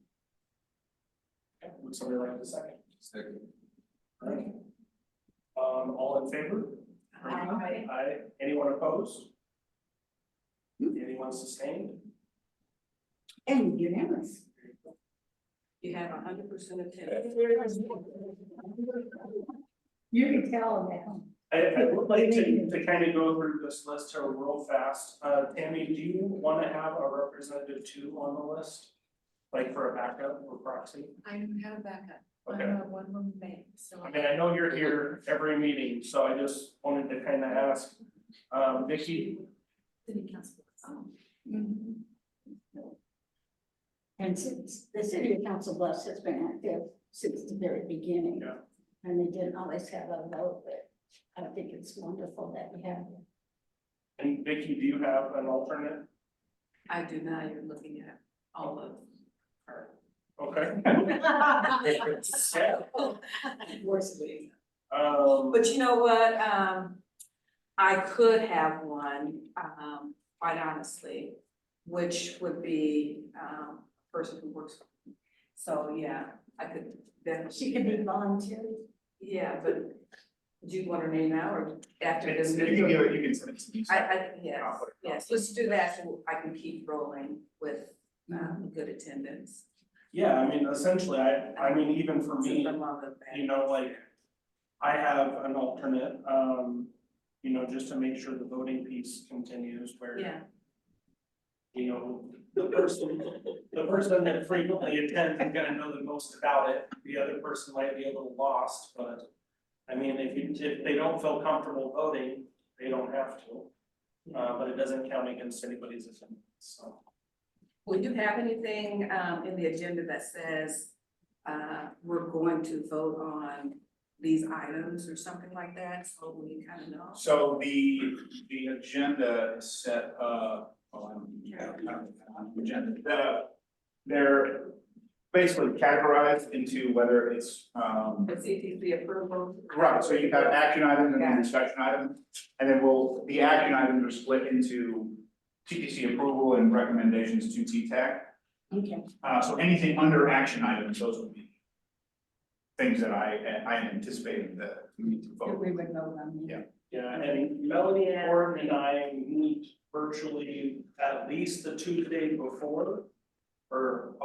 Speaker 1: Would somebody like to second?
Speaker 4: Second.
Speaker 1: Alright. All in favor?
Speaker 7: Aye.
Speaker 1: Aye. Anyone opposed? Anyone sustained?
Speaker 5: And unanimous.
Speaker 7: You have 100% attendance.
Speaker 5: You can tell them
Speaker 1: I would like to kind of go through this list here real fast. Tammy, do you want to have a representative two on the list? Like for a backup or proxy?
Speaker 6: I don't have a backup.
Speaker 1: Okay.
Speaker 6: I'm a one-woman bank, so.
Speaker 1: I mean, I know you're here every meeting, so I just wanted to kind of ask, Vicky,
Speaker 6: City council. Oh.
Speaker 5: And since the city council bus has been active since the very beginning.
Speaker 1: Yeah.
Speaker 5: And they didn't always have a vote, but I think it's wonderful that we have them.
Speaker 1: and Vicky, do you have an alternate?
Speaker 7: I do now, you're looking at all of her.
Speaker 1: Okay.
Speaker 7: Worsley.
Speaker 1: But
Speaker 7: But you know what, I could have one, quite honestly, which would be, a person who works. So, yeah, I could definitely.
Speaker 5: She can be voluntary.
Speaker 7: Yeah, but do you want her name now or after this?
Speaker 2: You can give it, you can send it to me.
Speaker 7: Yes, let's do that so I can keep rolling with, good attendance.
Speaker 1: yeah, I mean, essentially, I mean, even for me,
Speaker 7: Since I'm on the back.
Speaker 1: you know, like, I have an alternate, you know, just to make sure the voting piece continues where.
Speaker 7: Yeah,
Speaker 1: You know, the person that frequently attends is gonna know the most about it, the other person might be a little lost, but. I mean, if they don't feel comfortable voting, they don't have to, but it doesn't count against anybody's attendance, so.
Speaker 7: will you have anything, in the agenda that says, we're going to vote on these items or something like that, so we kind of know?
Speaker 2: So the agenda is set, agenda, they're basically categorized into whether it's,
Speaker 7: The CTC approval?
Speaker 2: right, so you have action items and then discussion items. And then the action items are split into TTC approval and recommendations to TTAC.
Speaker 5: Okay.
Speaker 2: So anything under action items, those would be things that I am anticipating that we need to
Speaker 5: That
Speaker 2: vote.
Speaker 5: we would vote on.
Speaker 2: Yeah.
Speaker 1: Yeah, and Melanie, Gordon, and I meet virtually at least the Tuesday before, or,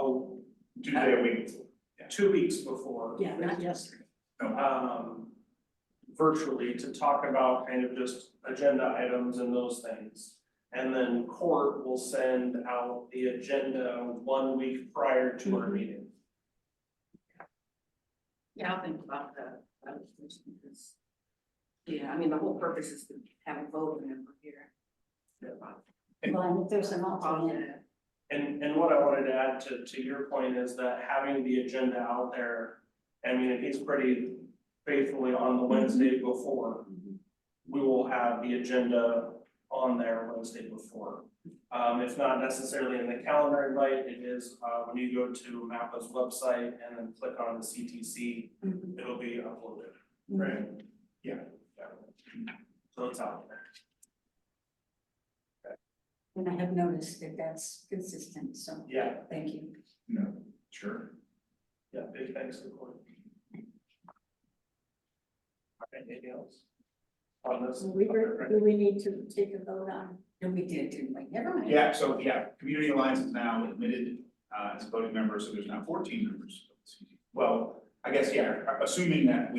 Speaker 2: Tuesday a week.
Speaker 1: 2 weeks before.
Speaker 5: Yeah, not yesterday.
Speaker 1: Virtually to talk about kind of just agenda items and those things. And then court will send out the agenda 1 week prior to our meeting.
Speaker 7: Yeah, I'll think about that. Because, yeah, I mean, the whole purpose is to have a vote and then we're here.
Speaker 5: Well, and if there's an alternate.
Speaker 1: And what I wanted to add to your point is that having the agenda out there, I mean, if he's pretty faithfully on the Wednesday before, we will have the agenda on there Wednesday before. It's not necessarily in the calendar invite, it is, when you go to MAPA's website and then click on the CTC, it'll be uploaded, right? Yeah. So it's out there.
Speaker 5: And I have noticed that that's consistent, so
Speaker 1: Yeah,
Speaker 5: thank you.
Speaker 2: No, sure.
Speaker 1: yeah, big thanks to the court. Anything else? On this?
Speaker 5: Do we need to take a vote on? No, we did, didn't we? Never mind.
Speaker 2: Yeah, so yeah, Community Alliance is now admitted as a voting member, so there's now 14 members. Well, I guess, yeah, assuming that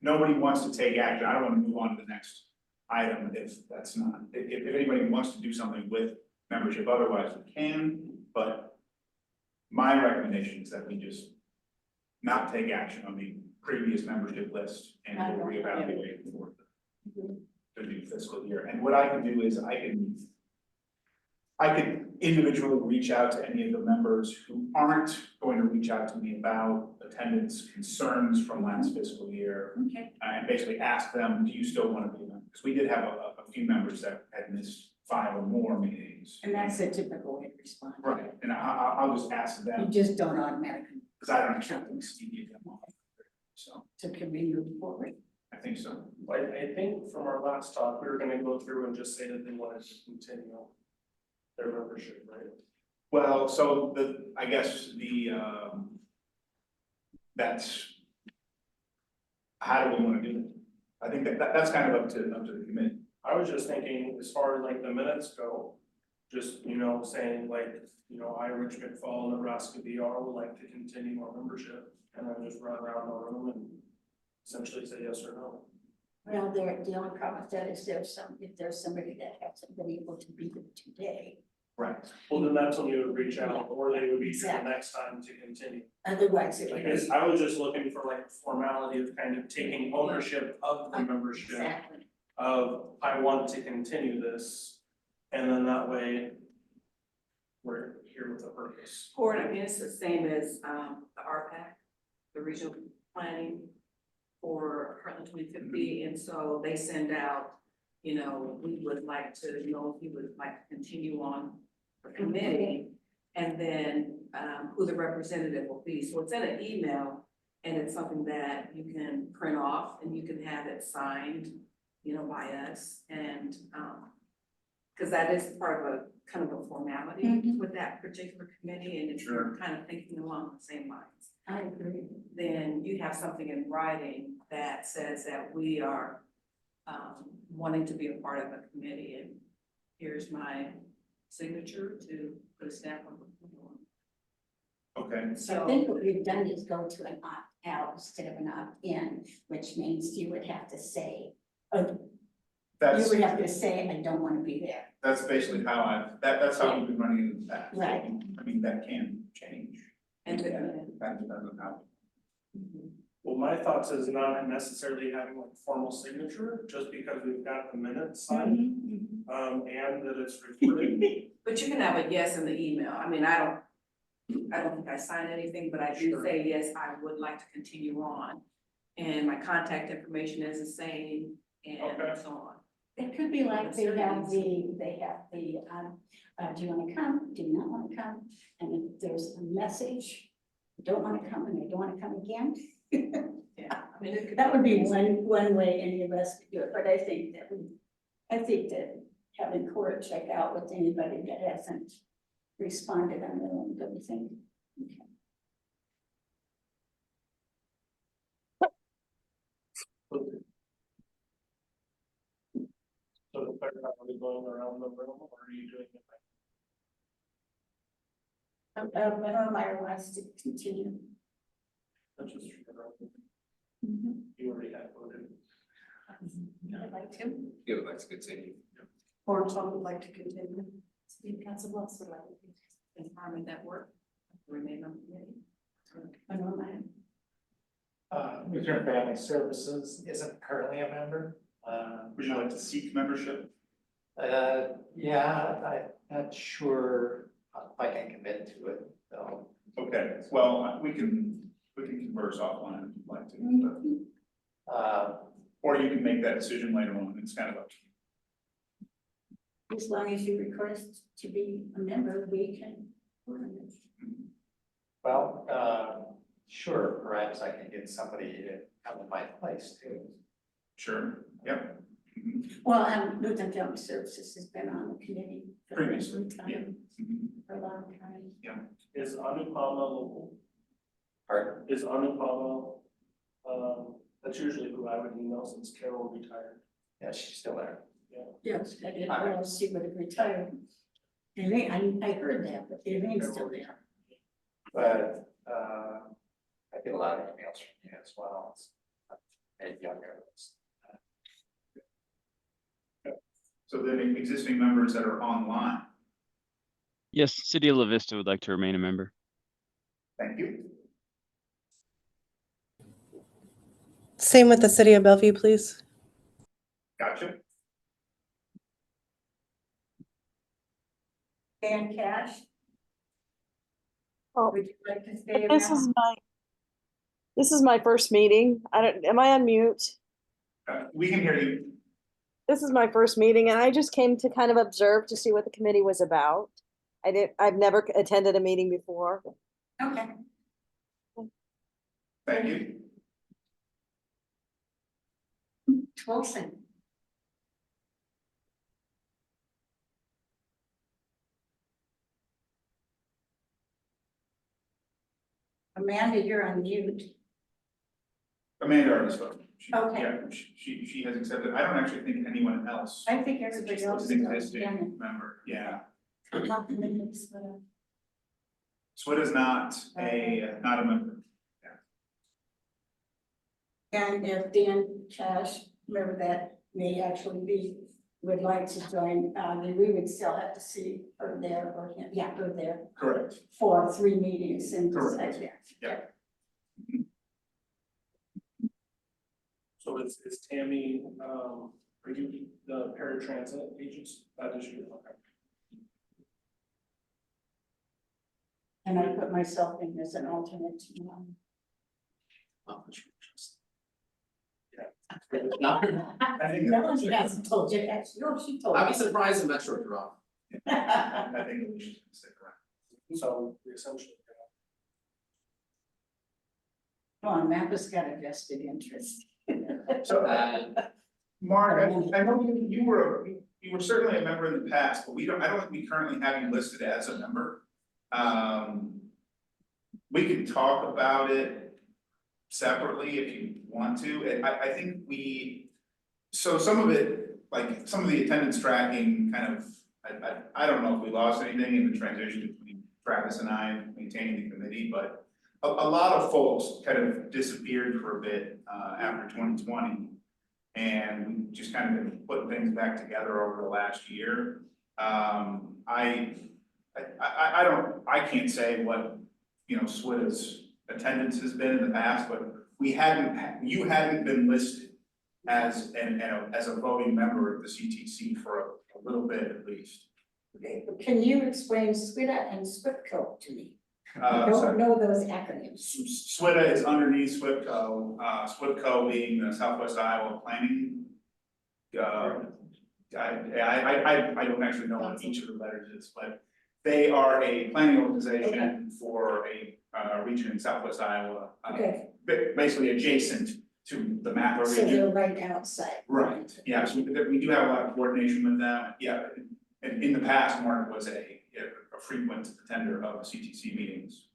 Speaker 2: nobody wants to take action, I don't want to move on to the next item if that's not, if anybody wants to do something with membership, otherwise we can, but my recommendation is that we just not take action on the previous membership list and we'll reevaluate for the new fiscal year. And what I can do is I could individually reach out to any of the members who aren't going to reach out to me about attendance concerns from last fiscal year.
Speaker 5: Okay.
Speaker 2: And basically ask them, do you still want to be a member? Because we did have a few members that had missed 5 or more meetings.
Speaker 5: And that's a typical way to respond.
Speaker 2: Right, and I'll just ask
Speaker 5: You
Speaker 2: them,
Speaker 5: just don't automatically,
Speaker 2: because I don't accept them, so
Speaker 5: so can we move forward?
Speaker 2: I think so.
Speaker 1: I think from our last talk, we were gonna go through and just say that they wanted to continue their membership, right?
Speaker 2: Well, so I guess that's, how do we want to do that? I think that's kind of up to the committee.
Speaker 1: I was just thinking, as far as like the minutes go, just, saying like, I, Rich McFall, Nebraska VR, would like to continue our membership, and then just run around the room and essentially say yes or no.
Speaker 5: Well, the only problem with that is if there's somebody that hasn't been able to be there today,
Speaker 2: Right.
Speaker 1: Well, then that's when you would reach out, or they would be here the
Speaker 5: Exactly.
Speaker 1: next time to continue.
Speaker 5: otherwise it
Speaker 1: I
Speaker 5: would
Speaker 1: guess
Speaker 5: be.
Speaker 1: I was just looking for like formality of kind of taking ownership of the membership.
Speaker 5: Exactly.
Speaker 1: Of, I want to continue this, and then that way we're here with a purpose.
Speaker 7: Or, I mean, it's the same as, the RPAC, the regional planning for Heartland 2050, and so they send out, we would like to know if you would like to continue on the committee, and then, who the representative will be, so it's in an email, and it's something that you can print off, and you can have it signed, by us, and, because that is part of a kind of a formality
Speaker 5: Mhm.
Speaker 7: with that particular committee, and if you're kind of thinking along the same lines,
Speaker 5: I agree.
Speaker 7: then you have something in writing that says that we are wanting to be a part of a committee, and here's my signature to put a stamp on the form.
Speaker 2: Okay,
Speaker 5: So I think what we've done is go to an opt-out instead of an opt-in, which means you would have to say, you
Speaker 2: that's
Speaker 5: I don't want to be there.
Speaker 2: that's basically how that's how we've been running it in the past.
Speaker 5: Right.
Speaker 2: I mean, that can change.
Speaker 7: And
Speaker 2: Yeah,
Speaker 7: then,
Speaker 2: that depends on how.
Speaker 1: Well, my thoughts is not necessarily having like formal signature, just because we've got the minutes signed, and that it's recorded.
Speaker 7: but you can have a yes in the email, I mean, I don't think I sign anything, but I do
Speaker 1: Sure.
Speaker 7: say, yes, I would like to continue on. And my contact information is the same, and
Speaker 1: Okay.
Speaker 7: so on.
Speaker 5: It could be like do you want to come, do you not want to come? And if there's a message, don't want to come and they don't want to come again.
Speaker 7: Yeah, I mean, it could.
Speaker 5: That would be one way any of us could do it, but I think that having court check out with anybody that hasn't responded on their own, don't you think? Okay.
Speaker 1: So to clarify, are we going around the room, or are you doing it?
Speaker 5: Meyer wants to continue.
Speaker 1: That's just.
Speaker 5: Mhm.
Speaker 1: You already have voted.
Speaker 5: I'd like to.
Speaker 4: Yeah, would like to continue.
Speaker 5: Or Tom would like to continue.
Speaker 7: Steve Council Bluffs would like to be in Harmon Network, remain on the committee.
Speaker 5: I know mine.
Speaker 8: Lutheran Family Services isn't currently a member.
Speaker 2: Would you like to seek membership?
Speaker 8: Yeah, I'm not sure if I can commit to it, though.
Speaker 2: Okay, well, we can converse offline if you'd like to, but, or you can make that decision later on, it's kind of up to you.
Speaker 5: As long as you request to be a member, we can. work on it.
Speaker 8: Well, sure, perhaps I can get somebody to come to my place too.
Speaker 2: Sure, Yep. Mhm.
Speaker 5: Well, Youth and Family Services has been on the committee for
Speaker 2: Previously,
Speaker 5: some
Speaker 2: yeah.
Speaker 5: time,
Speaker 2: Mhm.
Speaker 5: for a long time.
Speaker 1: Is Anupama local?
Speaker 8: Pardon?
Speaker 1: Is Anupama, that's usually who I would email since Carol retired.
Speaker 8: Yeah, she's still there.
Speaker 5: Yes, I didn't realize she would have retired. And I heard that, but the name's still there.
Speaker 8: But, I get a lot of emails from you as well. And younger.
Speaker 2: So the existing members that are online,
Speaker 10: Yes, City of La Vista would like to remain a member.
Speaker 2: thank you.
Speaker 11: Same with the city of Bellevue, please.
Speaker 2: Gotcha.
Speaker 5: Dan Cash?
Speaker 9: Oh,
Speaker 5: Would you like to stay
Speaker 9: This is
Speaker 5: around?
Speaker 9: my first meeting. Am I on mute?
Speaker 2: We can hear you.
Speaker 9: This is my first meeting and I just came to kind of observe to see what the committee was about. I've never attended a meeting before.
Speaker 5: Okay.
Speaker 2: Thank you.
Speaker 5: Wilson. Amanda, you're on mute.
Speaker 2: Amanda already spoke.
Speaker 5: Okay.
Speaker 2: Yeah, she has accepted. I don't actually think anyone else.
Speaker 5: I think everybody else
Speaker 2: is
Speaker 5: is
Speaker 2: an
Speaker 5: on.
Speaker 2: existing member, yeah.
Speaker 5: Yeah.
Speaker 2: SWIT is not a member.
Speaker 5: And if Dan Cash, remember that may actually be, would like to join, then we would still have to see her there or him, her there
Speaker 2: Correct.
Speaker 5: for 3 meetings and decide
Speaker 2: Correct.
Speaker 5: there.
Speaker 2: Yeah.
Speaker 1: So is Tammy, are you the paratransit agents? That is you, okay.
Speaker 5: And I put myself in as an alternate.
Speaker 8: No,
Speaker 2: I think
Speaker 5: No one hasn't told you that. No, she told me.
Speaker 8: I'd be surprised if Metro drop.
Speaker 2: I think we should stick around.
Speaker 1: So we essentially,
Speaker 5: Come on, MAPA's got a vested interest.
Speaker 2: So, Mark, I know you were certainly a member in the past, but I don't think we currently have you listed as a member. We can talk about it separately if you want to, and I think so some of it, like some of the attendance tracking kind of, I don't know if we lost anything in the transition between Travis and I maintaining the committee, but a lot of folks kind of disappeared for a bit after 2020. And we just kind of been putting things back together over the last year. I can't say what, SWITA's attendance has been in the past, but you hadn't been listed as a voting member of the CTC for a little bit at least.
Speaker 5: Okay, but can you explain SWITA and SWIPCO to me? I
Speaker 2: So
Speaker 5: don't know those acronyms.
Speaker 2: SWITA is underneath SWIPCO, SWIPCO being the Southwest Iowa Planning. I don't actually know what each of the letters is, but they are a planning organization for a region in Southwest Iowa.
Speaker 5: Okay.
Speaker 2: Basically adjacent to the MAPA
Speaker 5: So
Speaker 2: region.
Speaker 5: they're right outside.
Speaker 2: Right, yeah, so we do have a lot of coordination with them, yeah, and in the past, Mark was a frequent attender of CTC meetings.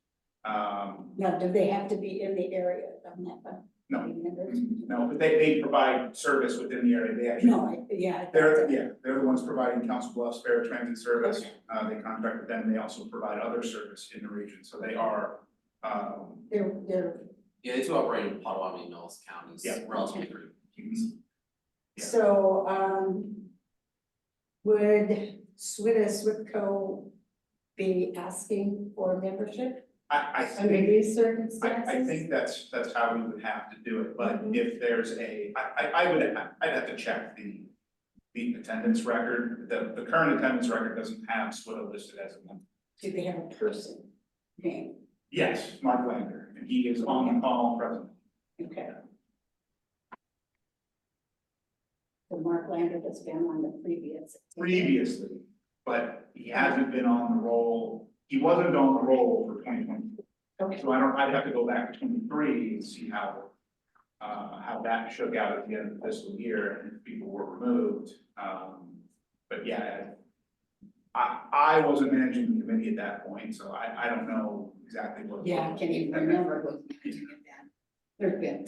Speaker 5: Now, do they have to be in the area of MAPA?
Speaker 2: No.
Speaker 5: Members?
Speaker 2: No, but they provide service within the area, they actually.
Speaker 5: No, I thought
Speaker 2: They're
Speaker 5: that.
Speaker 2: the ones providing Council Bluffs fair transit service,
Speaker 5: Okay.
Speaker 2: they contract with them, they also provide other service in the region, so they are,
Speaker 5: They're,
Speaker 8: Yeah, they do operate in Potawatomi, Mills counties,
Speaker 2: Yeah.
Speaker 8: relatively free.
Speaker 2: Yeah.
Speaker 5: so, would SWITA, SWIPCO be asking for membership
Speaker 2: I
Speaker 5: under
Speaker 2: think.
Speaker 5: these
Speaker 2: I
Speaker 5: circumstances?
Speaker 2: think that's how we would have to do it, but
Speaker 5: Mhm.
Speaker 2: if there's I'd have to check the attendance record, the current attendance record doesn't have SWITA listed as a member.
Speaker 5: Do they have a person name?
Speaker 2: Yes, Mark Lander, and he is on the call present.
Speaker 5: Okay. So Mark Lander has been on the previous.
Speaker 2: Previously, but he hasn't been on the roll, he wasn't on the roll for 2020.
Speaker 5: Okay,
Speaker 2: So I'd have to go back to 23 and see how how that shook out at the end of the fiscal year and if people were removed. But yeah, I wasn't managing the committee at that point, so I don't know exactly what.
Speaker 5: Yeah, I can't even remember who managing it then. There's been.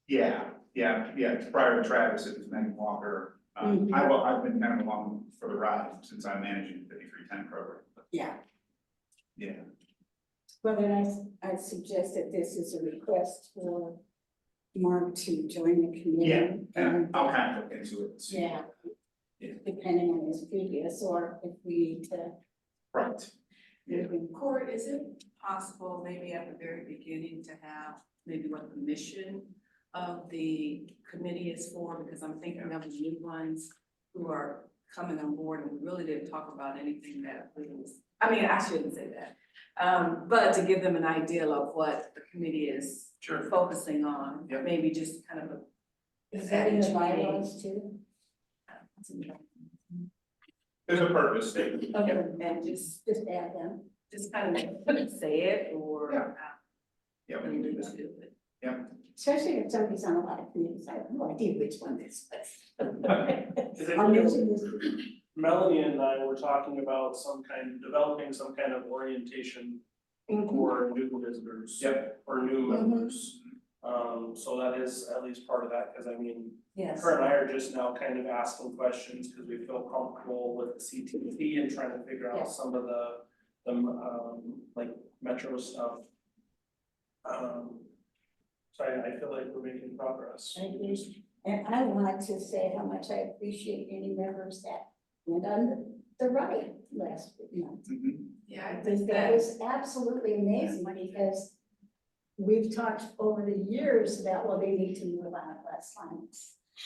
Speaker 2: Yeah, prior to Travis, it was Megan Walker. I've been kind of along for the ride since I'm managing the 5310 program.
Speaker 5: Yeah.
Speaker 2: Yeah,
Speaker 5: Well, then I suggest that this is a request for Mark to join the committee.
Speaker 2: yeah, and
Speaker 5: And,
Speaker 2: I'll kind of look into it. See.
Speaker 5: yeah.
Speaker 2: Yeah.
Speaker 5: Depending on his previous, or if we need to.
Speaker 2: Right. Yeah.
Speaker 7: Court, is it possible maybe at the very beginning to have maybe what the mission of the committee is for? Because I'm thinking of the new ones who are coming on board and we really didn't talk about anything that was, I mean, I shouldn't say that. But to give them an idea of what the committee is
Speaker 2: Sure.
Speaker 7: focusing on,
Speaker 2: Yep.
Speaker 7: maybe just kind of a.
Speaker 5: Is that in the bylaws too?
Speaker 2: There's a purpose statement.
Speaker 5: Okay,
Speaker 7: And just
Speaker 5: add them.
Speaker 7: kind of say it or.
Speaker 2: Yeah. Yeah, we can do that.
Speaker 7: that.
Speaker 5: Especially if somebody's on a lot of committees, I have no idea which one this was.
Speaker 1: Is it-
Speaker 5: I'm using this.
Speaker 1: Melanie and I were talking about developing some kind of orientation for new visitors.
Speaker 2: Yep.
Speaker 1: Or new members. So that is at least part of that, because I mean,
Speaker 5: Yes.
Speaker 1: her and I are just now kind of asking questions because we feel comfortable with the CTP and trying to figure
Speaker 5: Yeah.
Speaker 1: out some of the like metro stuff. So I feel like we're making progress.
Speaker 5: I agree. And I want to say how much I appreciate any members that went on the ride last month.
Speaker 2: Mhm.
Speaker 7: Yeah, I
Speaker 5: Because
Speaker 7: think
Speaker 5: that
Speaker 7: that
Speaker 5: was absolutely amazing, because we've talked over the years about, well, they need to move on a bus line.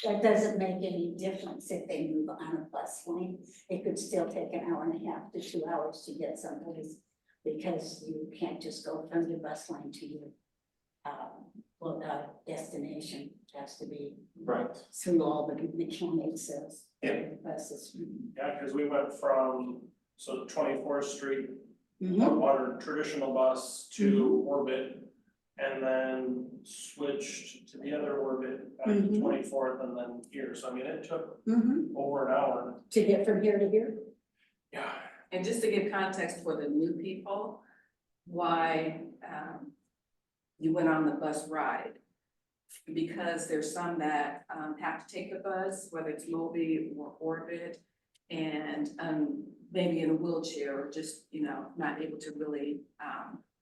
Speaker 5: That doesn't make any difference if they move on a bus line. It could still take an hour and a half to 2 hours to get someplace, because you can't just go from your bus line to your destination. It has to be
Speaker 2: Right.
Speaker 5: through all the mechanics of
Speaker 2: Yeah.
Speaker 5: the buses.
Speaker 1: Yeah, because we went from, 24th Street,
Speaker 5: Mhm.
Speaker 1: our traditional bus to Orbit. And then switched to the other Orbit back to 24th and then here. So I mean, it took
Speaker 5: Mhm.
Speaker 1: over an hour.
Speaker 5: To get from here to here.
Speaker 1: Yeah.
Speaker 7: And just to give context for the new people, why you went on the bus ride. Because there's some that have to take the bus, whether it's Moby or Orbit, and maybe in a wheelchair or just, not able to really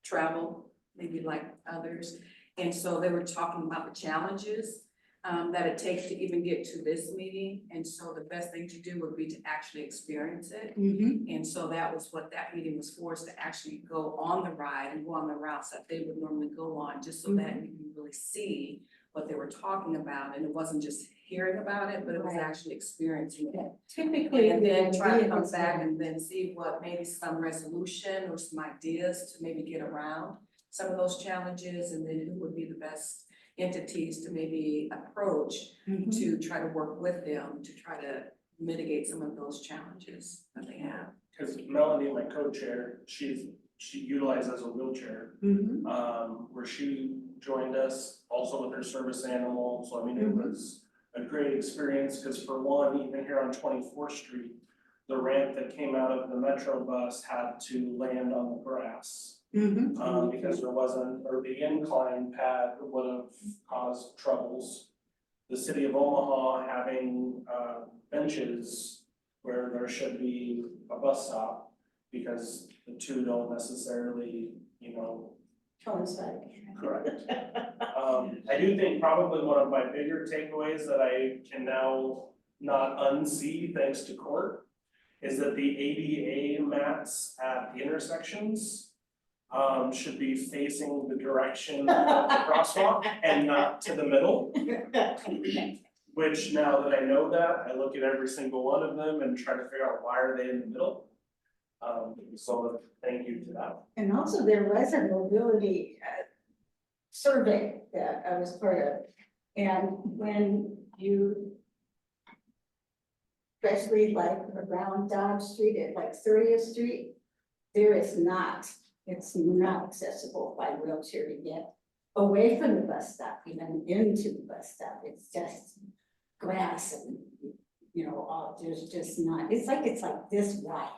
Speaker 7: travel, maybe like others. And so they were talking about the challenges that it takes to even get to this meeting. And so the best thing to do would be to actually experience it. And so that was what that meeting was for, is to actually go on the ride and go on the routes that they would normally go on, just so that you can really see what they were talking about. And it wasn't just hearing about it, but it was
Speaker 5: Right.
Speaker 7: actually experiencing it.
Speaker 5: Typically.
Speaker 7: And then try to come
Speaker 5: vehicles
Speaker 7: back
Speaker 5: there.
Speaker 7: and then see what maybe some resolution or some ideas to maybe get around some of those challenges, and then who would be the best entities to maybe approach
Speaker 5: Mhm.
Speaker 7: to try to work with them to try to mitigate some of those challenges that they have.
Speaker 1: Because Melanie, my co-chair, she utilizes a wheelchair,
Speaker 5: Mhm.
Speaker 1: where she joined us also with her service animal. So I mean, it was a great experience, because for one, even here on 24th Street, the ramp that came out of the Metro bus had to land on the grass.
Speaker 5: Mhm.
Speaker 1: Because there wasn't, or the incline pad would have caused troubles. The city of Omaha having benches where there should be a bus stop, because the two don't necessarily,
Speaker 5: Coincide.
Speaker 1: correct. I do think probably one of my bigger takeaways that I can now not unsee thanks to court is that the ADA mats at the intersections should be facing the direction of the crosswalk and not to the middle. Which, now that I know that, I look at every single one of them and try to figure out why are they in the middle. So thank you to that.
Speaker 5: And also there was a mobility survey that I was part of. And when you, especially like around Dodge Street at like 30th Street, it's not accessible by wheelchair to get away from the bus stop, even into the bus stop, it's just grass and, you know, all, there's just not, it's like this wide.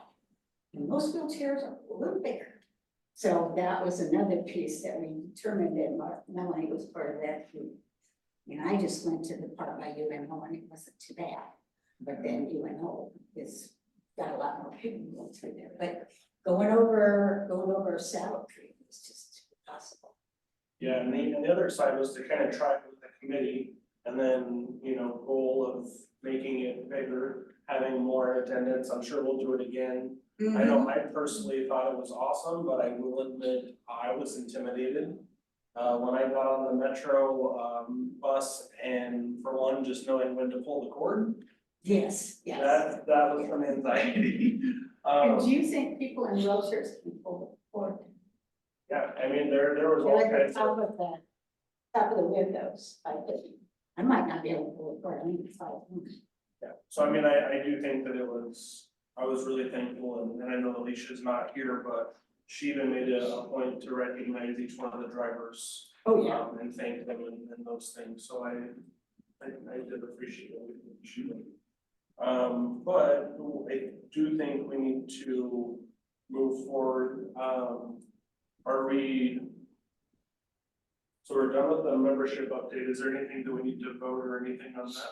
Speaker 5: And most wheelchairs are a little bigger. So that was another piece that we determined that Melanie was part of that group. And I just went to the part by UNO and it wasn't too bad. But then UNO is, got a lot more people going through there, but going over Saddle Creek was just impossible.
Speaker 1: Yeah, and the other side was to kind of try it with the committee and then, you know, goal of making it bigger, having more attendance. I'm sure we'll do it again. I know I personally thought it was awesome, but I will admit I was intimidated. When I got on the Metro bus and for one, just knowing when to pull the cord,
Speaker 5: Yes, yes.
Speaker 1: that was some anxiety.
Speaker 5: And do you think people in wheelchairs can pull the cord?
Speaker 1: Yeah, I mean, there was
Speaker 5: They're
Speaker 1: all
Speaker 5: at the
Speaker 1: kinds
Speaker 5: top
Speaker 1: of,
Speaker 5: of the, top of the windows, I think. I might not be able to pull the cord, I need to try it.
Speaker 1: yeah, so I mean, I do think that I was really thankful, and I know Alicia's not here, but she even made a point to recognize each one of the drivers.
Speaker 5: Oh, yeah.
Speaker 1: And thank them and those things, so I did appreciate it. She did. But I do think we need to move forward, are we? So we're done with the membership update, is there anything that we need to vote or anything on that?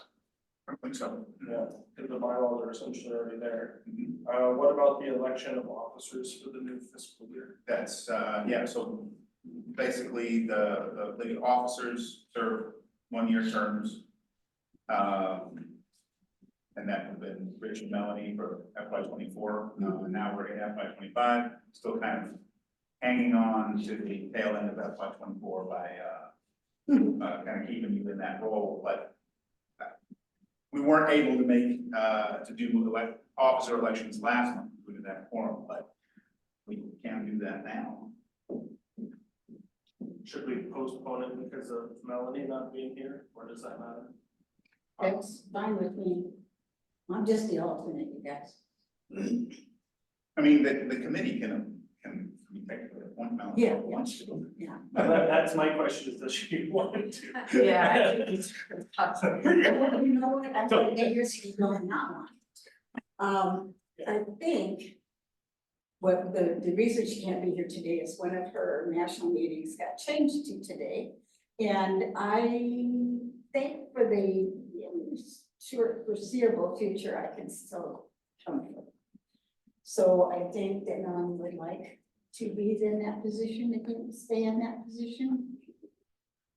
Speaker 2: I think so.
Speaker 1: Yeah, because the bylaws are essentially already there.
Speaker 2: Mhm.
Speaker 1: What about the election of officers for the new fiscal year?
Speaker 2: That's, yeah, so basically the officers serve 1-year terms. And that would have been Rich and Melanie for FY '24. Now we're in FY '25, still kind of hanging on to the tail end of FY '24 by kind of keeping you in that role, but we weren't able to make to do officer elections last month due to that quorum, but we can do that now.
Speaker 1: Should we postpone it because of Melanie not being here, or does that matter?
Speaker 5: That's fine with me. I'm just the alternate, you guys.
Speaker 2: I mean, the committee can technically appoint Melanie if it wants to.
Speaker 5: Yeah.
Speaker 1: That's my question, is does she want to?
Speaker 7: Yeah, I think it's possible.
Speaker 5: You know what, I'm gonna get your seat, no, I'm not one. I think what the reason she can't be here today is one of her national meetings got changed to today. And I think for the short foreseeable future, I can still come here. So I think that Melanie would like to be in that position, again, stay in that position.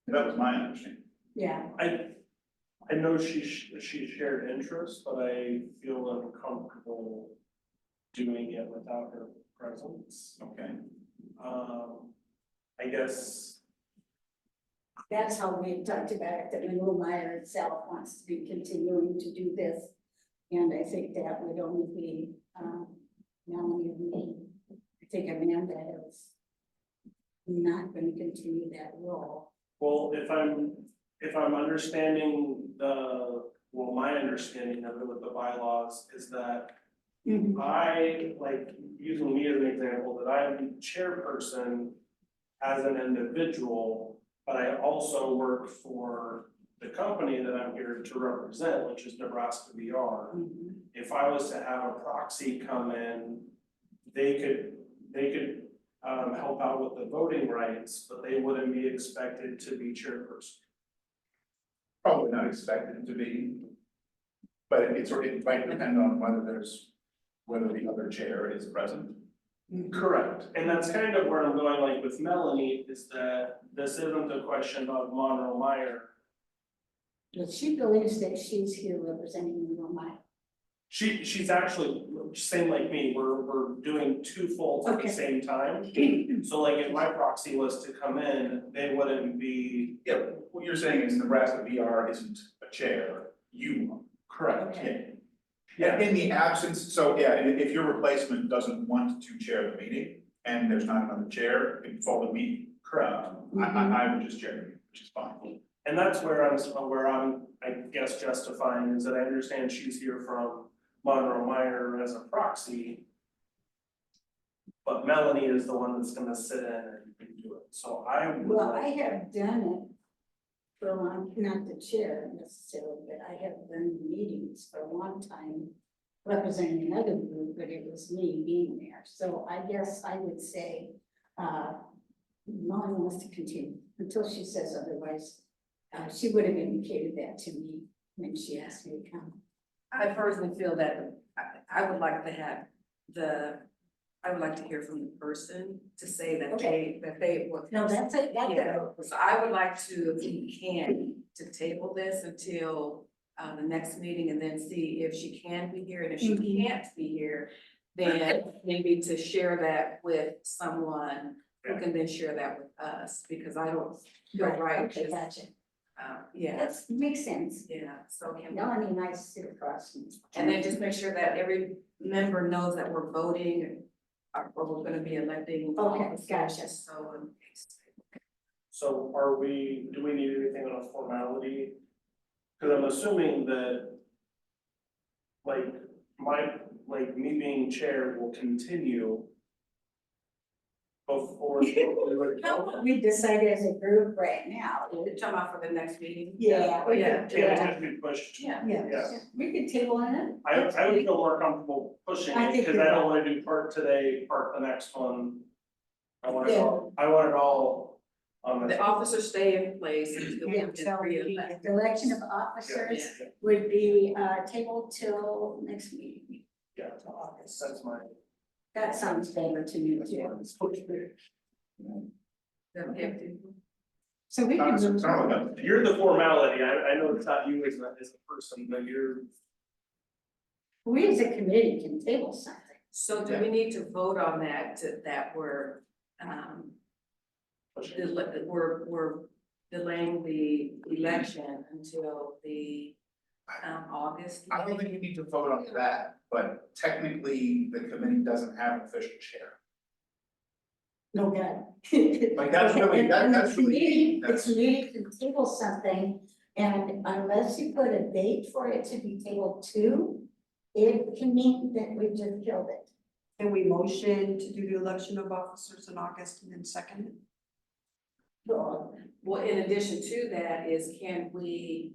Speaker 2: That was my understanding.
Speaker 5: Yeah,
Speaker 1: I know she shared interest, but I feel uncomfortable doing it without her presence.
Speaker 2: Okay.
Speaker 1: I guess,
Speaker 5: that's how we talked about it, that Monroe Meyer itself wants to be continuing to do this. And I think that would only be, Melanie and me. I think Amanda is not going to continue that role.
Speaker 1: well, if I'm understanding my understanding of it with the bylaws is that I, like, using me as an example, that I'm chairperson as an individual, but I also work for the company that I'm here to represent, which is Nebraska VR. If I was to have a proxy come in, they could help out with the voting rights, but they wouldn't be expected to be chairperson.
Speaker 2: Probably not expected to be. But it might depend on whether the other chair is present.
Speaker 1: Correct, and that's kind of where I'm going, like with Melanie, is that this isn't a question of Monroe Meyer.
Speaker 5: But she believes that she's here representing Monroe Meyer.
Speaker 1: She's actually, same like me, we're doing two folds at the
Speaker 5: Okay.
Speaker 1: same time. So like if my proxy was to come in, they wouldn't be.
Speaker 2: Yeah, what you're saying is Nebraska VR isn't a chair, you are.
Speaker 1: Correct.
Speaker 5: Okay.
Speaker 2: Yeah, in the absence, so yeah, and if your replacement doesn't want to chair the meeting and there's not another chair, it would fall to me.
Speaker 1: Correct.
Speaker 2: I would just chair the meeting, which is fine.
Speaker 1: And that's where I'm, I guess, justifying is that I understand she's here from Monroe Meyer as a proxy. But Melanie is the one that's gonna sit in and do it. So I would
Speaker 5: Well, I
Speaker 1: like,
Speaker 5: have done it for a long, not the chair necessarily, but I have done meetings for a long time representing another group, but it was me being there. So I guess I would say, Molly wants to continue until she says otherwise. She would have indicated that to me when she asked me to come.
Speaker 7: I personally feel that I would like to have I would like to hear from the person to say that they would.
Speaker 5: No, that's it, that's
Speaker 7: Yeah,
Speaker 5: it.
Speaker 7: so I would like to, if we can, to table this until the next meeting and then see if she can be here, and if she
Speaker 5: Mhm.
Speaker 7: can't be here, then maybe to share that with someone who can then share that with us, because I don't feel right.
Speaker 5: Okay,
Speaker 7: just,
Speaker 5: gotcha.
Speaker 7: Yeah,
Speaker 5: That makes sense.
Speaker 7: yeah, so can
Speaker 5: No, I mean, I sit across from.
Speaker 7: and then just make sure that every member knows that we're voting or we're gonna be electing.
Speaker 5: Okay,
Speaker 7: officers,
Speaker 5: gotcha.
Speaker 7: So.
Speaker 1: so do we need anything on a formality? Cause I'm assuming that like me being chair will continue before.
Speaker 5: How about we decide as a group right now?
Speaker 7: You're talking about for the next meeting?
Speaker 5: Yeah, we
Speaker 7: Yeah.
Speaker 5: could,
Speaker 1: Yeah, just be pushed.
Speaker 7: Yeah.
Speaker 1: Yes.
Speaker 5: we could table on it.
Speaker 1: I would feel more comfortable pushing
Speaker 5: I
Speaker 1: it,
Speaker 5: think
Speaker 1: cause
Speaker 5: you're
Speaker 1: I don't
Speaker 5: right.
Speaker 1: wanna do part today, part the next one. I want it
Speaker 5: Yeah.
Speaker 1: all, I want it all on this.
Speaker 7: The officers stay in place until we
Speaker 5: Yeah,
Speaker 7: get
Speaker 5: so
Speaker 7: re-elected.
Speaker 5: the election of officers
Speaker 1: Yeah,
Speaker 5: would be tabled till next meeting.
Speaker 1: yeah,
Speaker 5: To August.
Speaker 1: that's my.
Speaker 5: That sounds better to me too. So we can move.
Speaker 1: You're the formality, I know it's not you as a person, but you're.
Speaker 5: We as a committee can table something.
Speaker 7: So do we need to vote on that, that we're we're delaying the election until the August?
Speaker 2: I don't think we need to vote on that, but technically, the committee doesn't have an official chair.
Speaker 5: No good.
Speaker 2: Like, that's really-
Speaker 5: And
Speaker 2: that's
Speaker 5: the
Speaker 2: really-
Speaker 5: committee, the
Speaker 2: that's-
Speaker 5: committee can table something, and unless you put a date for it to be tabled to, it can mean that we just killed it.
Speaker 12: Can we motion to do the election of officers in August and then second it?
Speaker 5: So,
Speaker 7: Well, in addition to that is, can we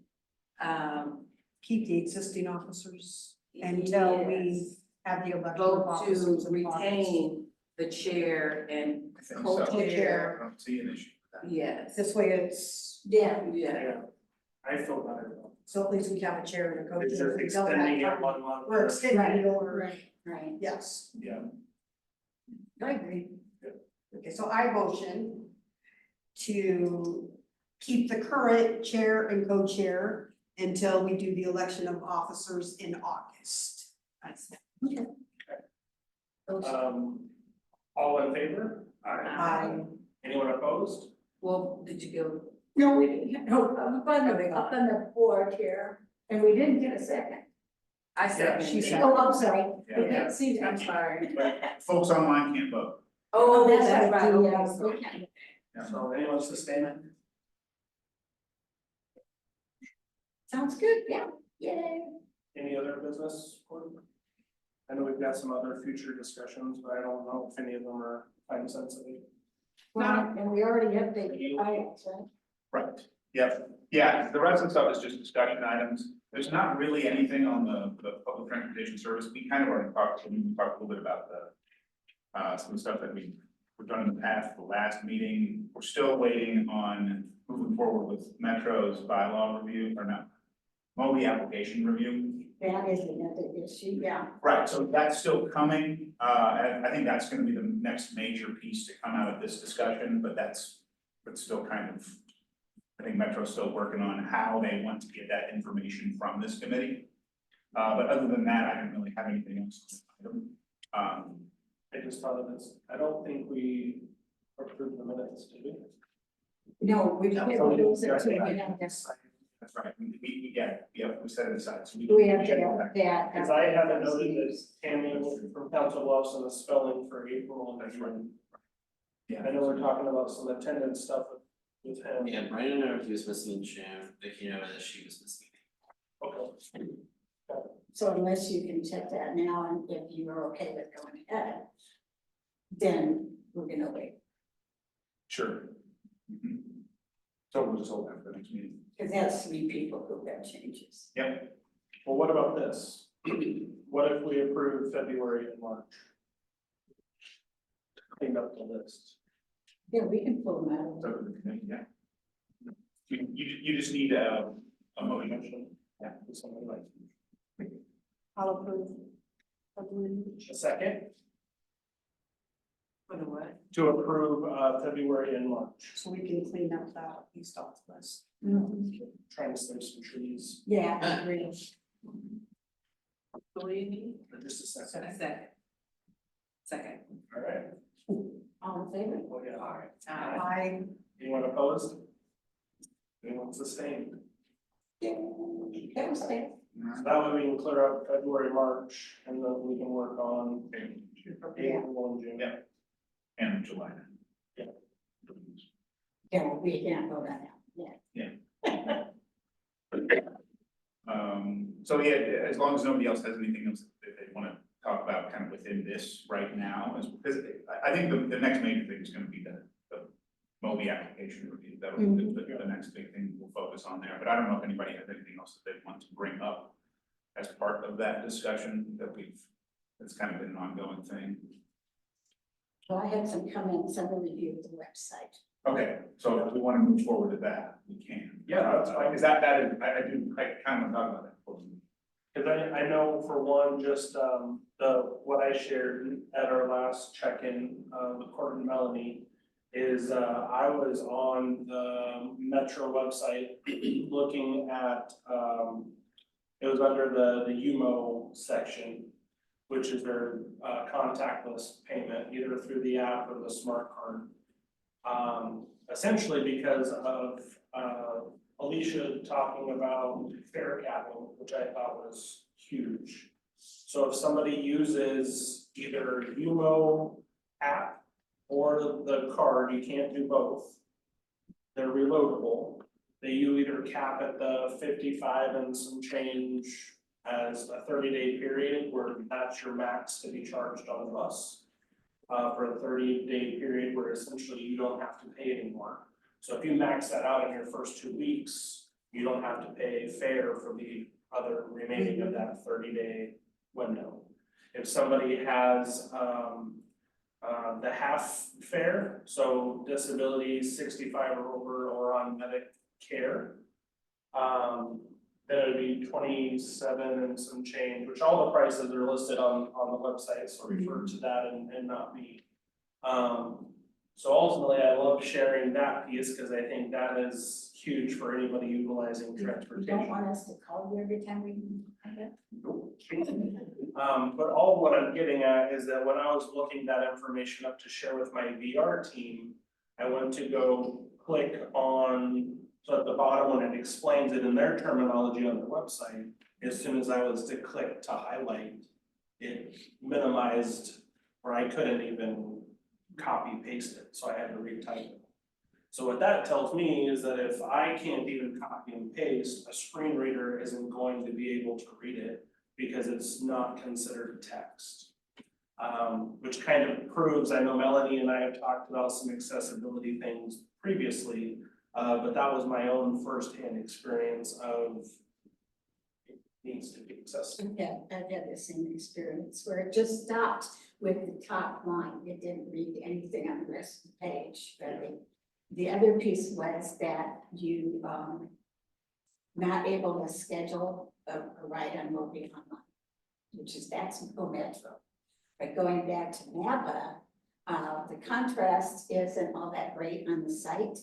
Speaker 12: Keep the existing officers until we
Speaker 7: yes,
Speaker 12: have the election of
Speaker 7: vote
Speaker 12: officers
Speaker 7: to
Speaker 12: in August?
Speaker 7: retain the chair and
Speaker 2: I think so.
Speaker 7: co-chair?
Speaker 2: I don't see an issue with that.
Speaker 7: Yes.
Speaker 12: This way it's,
Speaker 5: yeah,
Speaker 7: Yeah.
Speaker 1: I feel better about
Speaker 12: so at least we have a chair and a
Speaker 1: it. It's
Speaker 12: co-chair.
Speaker 1: just
Speaker 12: We don't
Speaker 1: extending
Speaker 12: have-
Speaker 1: it 1 month.
Speaker 12: We're extending it over,
Speaker 5: right.
Speaker 12: yes,
Speaker 1: Yeah,
Speaker 12: I agree. Okay, so I motion to keep the current chair and co-chair until we do the election of officers in August.
Speaker 1: all in favor?
Speaker 12: Aye.
Speaker 1: Anyone opposed?
Speaker 7: Well, did you go?
Speaker 5: No, we didn't, no, up on the board here, and we didn't get a second.
Speaker 7: I said.
Speaker 12: she said.
Speaker 5: Oh, I'm sorry.
Speaker 2: Yeah.
Speaker 5: We can't see that. I'm sorry.
Speaker 2: Folks online can't vote.
Speaker 7: Oh,
Speaker 5: That's
Speaker 7: that's
Speaker 5: right,
Speaker 7: right.
Speaker 5: the,
Speaker 7: Okay, so-
Speaker 5: we can't.
Speaker 1: So anyone sustain it?
Speaker 5: Sounds good, yeah, yay.
Speaker 1: Any other business? Gordon? I know we've got some other future discussions, but I don't know if any of them are time sensitive.
Speaker 5: Well, and we already have the items, right?
Speaker 2: Right, yeah, the rest of the stuff is just discussion items. There's not really anything on the public transportation service. We kind of already talked a little bit about some of the stuff that we've done in the past, the last meeting. We're still waiting on moving forward with Metro's bylaw review, or not, MOBI application review.
Speaker 5: That is another issue, yeah.
Speaker 2: Right, so that's still coming, and I think that's gonna be the next major piece to come out of this discussion, but it's still kind of, I think Metro's still working on how they want to get that information from this committee. But other than that, I didn't really have anything else on the item.
Speaker 1: I just thought of this, I don't think we approved the minutes, did we?
Speaker 5: No, we don't have those until we have this.
Speaker 2: That's right, we set it aside, so
Speaker 5: We have
Speaker 2: check
Speaker 5: that,
Speaker 2: that.
Speaker 1: Cause I haven't noted that Tammy from Council Bluffs and the spelling for April and
Speaker 2: That's right. Yeah.
Speaker 1: I know we're talking about some attendance stuff with him.
Speaker 13: Yeah, Brandon knew if he was missing in June, Vicky knew that she was missing.
Speaker 1: Okay.
Speaker 5: So unless you can check that now, and if you are okay with going ahead, then we're gonna wait.
Speaker 2: Sure. Mhm. So we'll just hold that for the next meeting.
Speaker 5: Because that's 3 people who got changes.
Speaker 2: Yep.
Speaker 1: Well, what about this? What if we approve February and March? Clean up the list.
Speaker 5: Yeah, we can pull them out.
Speaker 2: So the committee, yeah. You just need a motion.
Speaker 1: Yeah, would somebody like
Speaker 5: I'll approve.
Speaker 1: a second
Speaker 7: For the what?
Speaker 1: to approve, February and March?
Speaker 12: So we can clean up that East off list.
Speaker 1: Trying to save some trees
Speaker 5: Yeah, I agree.
Speaker 7: What do you need?
Speaker 1: for just a
Speaker 7: A
Speaker 1: second.
Speaker 7: second.
Speaker 1: All right.
Speaker 5: All in favor?
Speaker 1: Well, yeah, all right.
Speaker 12: I,
Speaker 1: Anyone opposed? Anyone sustained?
Speaker 5: That was fair.
Speaker 1: So that way we can clear up February, March, and then we can work on April and June.
Speaker 2: Yeah. And July.
Speaker 5: Yeah, we can't vote on that, yeah.
Speaker 2: So yeah, as long as nobody else has anything else that they wanna talk about kind of within this right now, because I think the next major thing is gonna be the MOBI application review. That'll be the next big thing we'll focus on there, but I don't know if anybody has anything else that they want to bring up as part of that discussion that's kind of been an ongoing thing.
Speaker 5: Well, I had some comments on the review of the website.
Speaker 2: Okay, so if we wanna move forward to that, we can.
Speaker 1: Yeah, that's fine.
Speaker 2: Is that is, I kind of want to talk about that.
Speaker 1: Cause I know for one, just, what I shared at our last check-in, with Court and Melanie is, I was on the Metro website looking at, it was under the UMO section, which is their, contactless payment, either through the app or the smart card. Essentially because of, Alicia talking about fare capping, which I thought was huge. So if somebody uses either UMO app or the card, you can't do both. They're reloadable. You either cap at the 55 and some change as a 30-day period where that's your max to be charged on the bus. For a 30-day period where essentially you don't have to pay anymore. So if you max that out in your first 2 weeks, you don't have to pay fare for the other remaining of that 30-day window. If somebody has the half fare, so disabilities 65 or over or on Medicare, then it would be 27 and some change, which all the prices are listed on the website, so refer to that and not me. So ultimately, I love sharing that piece because I think that is huge for anybody utilizing
Speaker 5: You
Speaker 1: transportation.
Speaker 5: don't want us to call you every time we,
Speaker 1: But all what I'm getting at is that when I was looking that information up to share with my VR team, I went to go click on, so at the bottom when it explains it in their terminology on their website, as soon as I was to click to highlight, it minimized, or I couldn't even copy paste it, so I had to retype it. So what that tells me is that if I can't even copy and paste, a screen reader isn't going to be able to read it because it's not considered text. Which kind of proves, I know Melanie and I have talked about some accessibility things previously, but that was my own firsthand experience of it needs to be accessible.
Speaker 5: I've had the same experience where it just stopped with the top line. It didn't read anything on the rest of the page, really. The other piece was that you, not able to schedule a ride on MOBI online, which is that's Metro. But going back to MAPA, the contrast isn't all that great on the site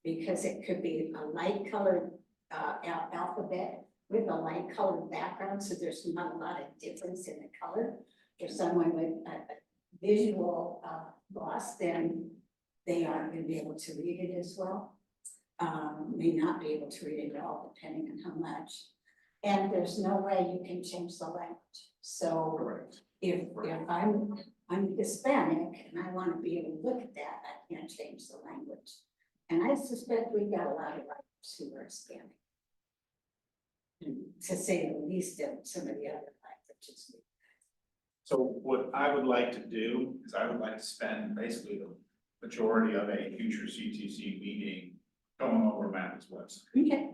Speaker 5: because it could be a light colored alphabet with a light colored background, so there's not a lot of difference in the color. For someone with a visual loss, then they aren't going to be able to read it as well. May not be able to read it at all, depending on how much. And there's no way you can change the language. So
Speaker 2: Correct.
Speaker 5: if I'm Hispanic and I want to be able to look at that, I can't change the language. And I suspect we've got a lot of writers who are Hispanic. To say the least of some of the other languages.
Speaker 2: So what I would like to do is I would like to spend basically the majority of a future CTC meeting going over MAPA's website.
Speaker 5: Okay.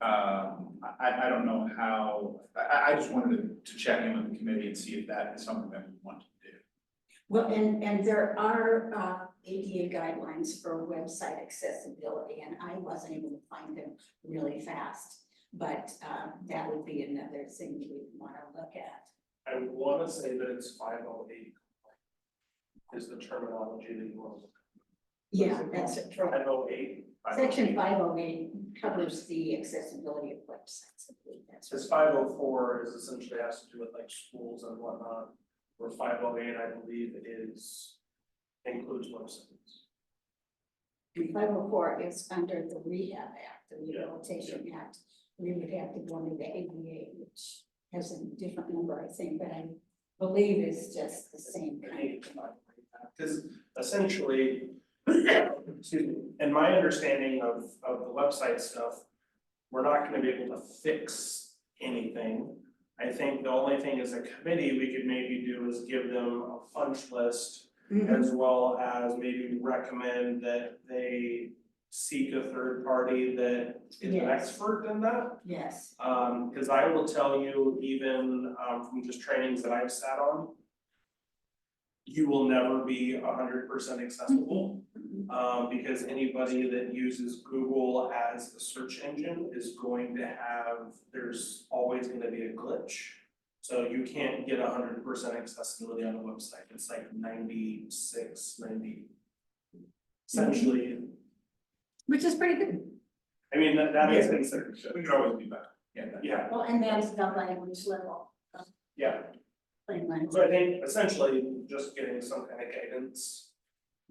Speaker 2: I don't know how, I just wanted to check in with the committee and see if that is something that we want to do.
Speaker 5: Well, and there are ADA guidelines for website accessibility, and I wasn't able to find them really fast. But that would be another thing we want to look at.
Speaker 1: I would want to say that it's 508 is the terminology that you want to look
Speaker 5: Yeah, that's it.
Speaker 1: at. 508.
Speaker 5: Section 508 covers the accessibility of websites. I believe that's
Speaker 1: Because 504 is essentially has to do with like schools and whatnot, where 508, I believe, includes websites.
Speaker 5: And 504 is under the Rehab Act, the Rehabilitation Act. We would have to go into the ADA, which has a different number, I think, but I believe it's just the same kind.
Speaker 1: Because essentially, excuse me, in my understanding of the website stuff, we're not gonna be able to fix anything. I think the only thing as a committee we could maybe do is give them a punch list, as well as maybe recommend that they seek a third party that is an
Speaker 5: Yes.
Speaker 1: expert in that.
Speaker 5: Yes.
Speaker 1: Because I will tell you, even from just trainings that I've sat on, you will never be 100% accessible. Because anybody that uses Google as a search engine is going to have, there's always gonna be a glitch. So you can't get 100% accessibility on a website, it's like 96, 90. Essentially,
Speaker 5: Which is pretty good.
Speaker 1: I mean, that is considered,
Speaker 2: We could always be better.
Speaker 1: yeah,
Speaker 5: Well, and that's the language level.
Speaker 1: yeah.
Speaker 5: Plain language.
Speaker 1: So I think essentially just getting some kind of guidance,